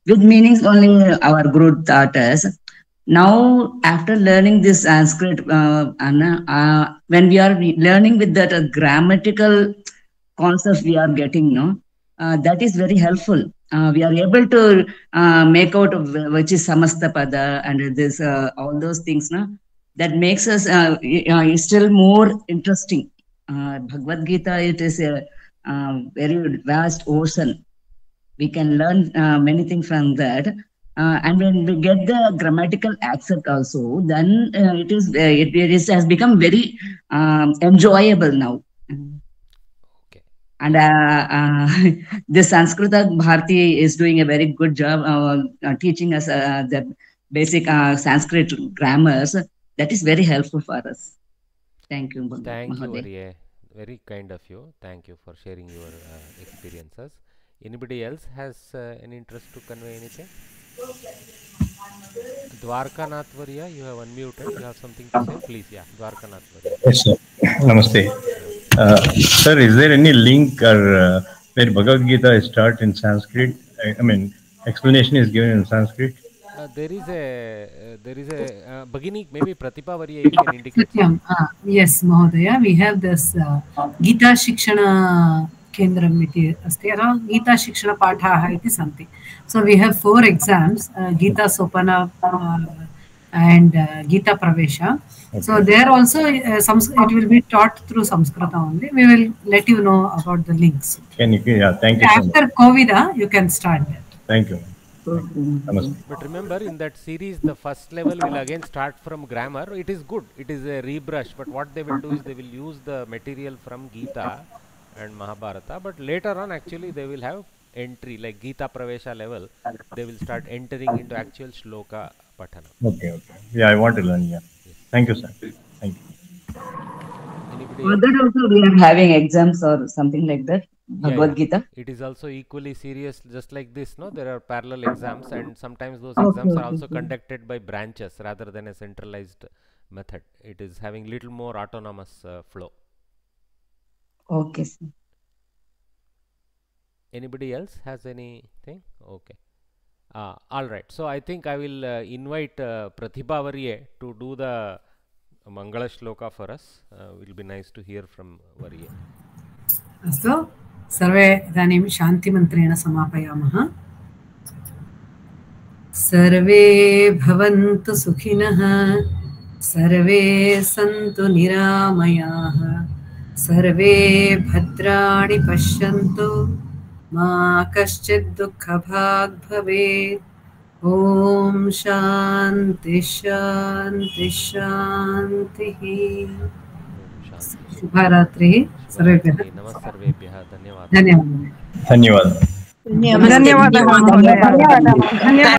with meanings only our Guru taught us. Now, after learning this Sanskrit, when we are learning with that grammatical concept we are getting, that is very helpful. We are able to make out which is Samasta Pada and this all those things. That makes us still more interesting. Bhagavad Gita, it is a very vast ocean. We can learn many things from that. And when we get the grammatical accept also, then it has become very enjoyable now. Okay. And the Sanskrita Bharati is doing a very good job teaching us the basic Sanskrit grammars. That is very helpful for us. Thank you. Thank you, Arye. Very kind of you. Thank you for sharing your experiences. Anybody else has any interest to convey anything? Dwarkanath Varya, you have unmuted. You have something to say? Please, yeah. Dwarkanath Varya. Yes, sir. Namaste. Sir, is there any link or where Bhagavad Gita is taught in Sanskrit? I mean, explanation is given in Sanskrit? There is a Bhagini, maybe Pratibha Varya, you can indicate. Yes, Mahodaya, we have this Gita Shikshana Kendram iti asti. Gita Shikshana Pathaha iti santi. So we have 4 exams, Gita Sopana and Gita Pravesha. Okay. So there also it will be taught through Samskrita only. We will let you know about the links. Thank you. After Covida, you can start that. Thank you. But remember, in that series, the first level will again start from grammar. It is good. It is a rebrush. But what they will do is they will use the material from Gita and Mahabharata. But later on, actually, they will have entry, like Gita Pravesha level. They will start entering into actual shloka patana. Okay. Yeah, I want to learn. Yeah. Yes. Thank you, sir. Thank you. For that also we are having exams or something like that. Bhagavad Gita. It is also equally serious, just like this. No, there are parallel exams, and sometimes those exams are also conducted by branches rather than a centralized method. It is having little more autonomous flow. Okay, sir. Anybody else has anything? Okay. All right. So I think I will invite Pratibha Varye to do the Mangala Shloka for us. Will be nice to hear from Varye. अस्तु, सर्वे इदानीं शान्तिमन्त्रेण समापयामः. सर्वे भवन्तु सुखिनः, सर्वे सन्तु निरामयाः, सर्वे भद्राणि पश्यन्तु, मा कश्चित् दुःखभाग् भवेत्. ॐ शान्ति शान्ति शान्तिः. शुभरात्रिः सर्वेभ्यः. नमः सर्वेभ्यः. धन्यवादः. धन्यवादः. धन्यवादः. ಧನ್ಯವಾದ.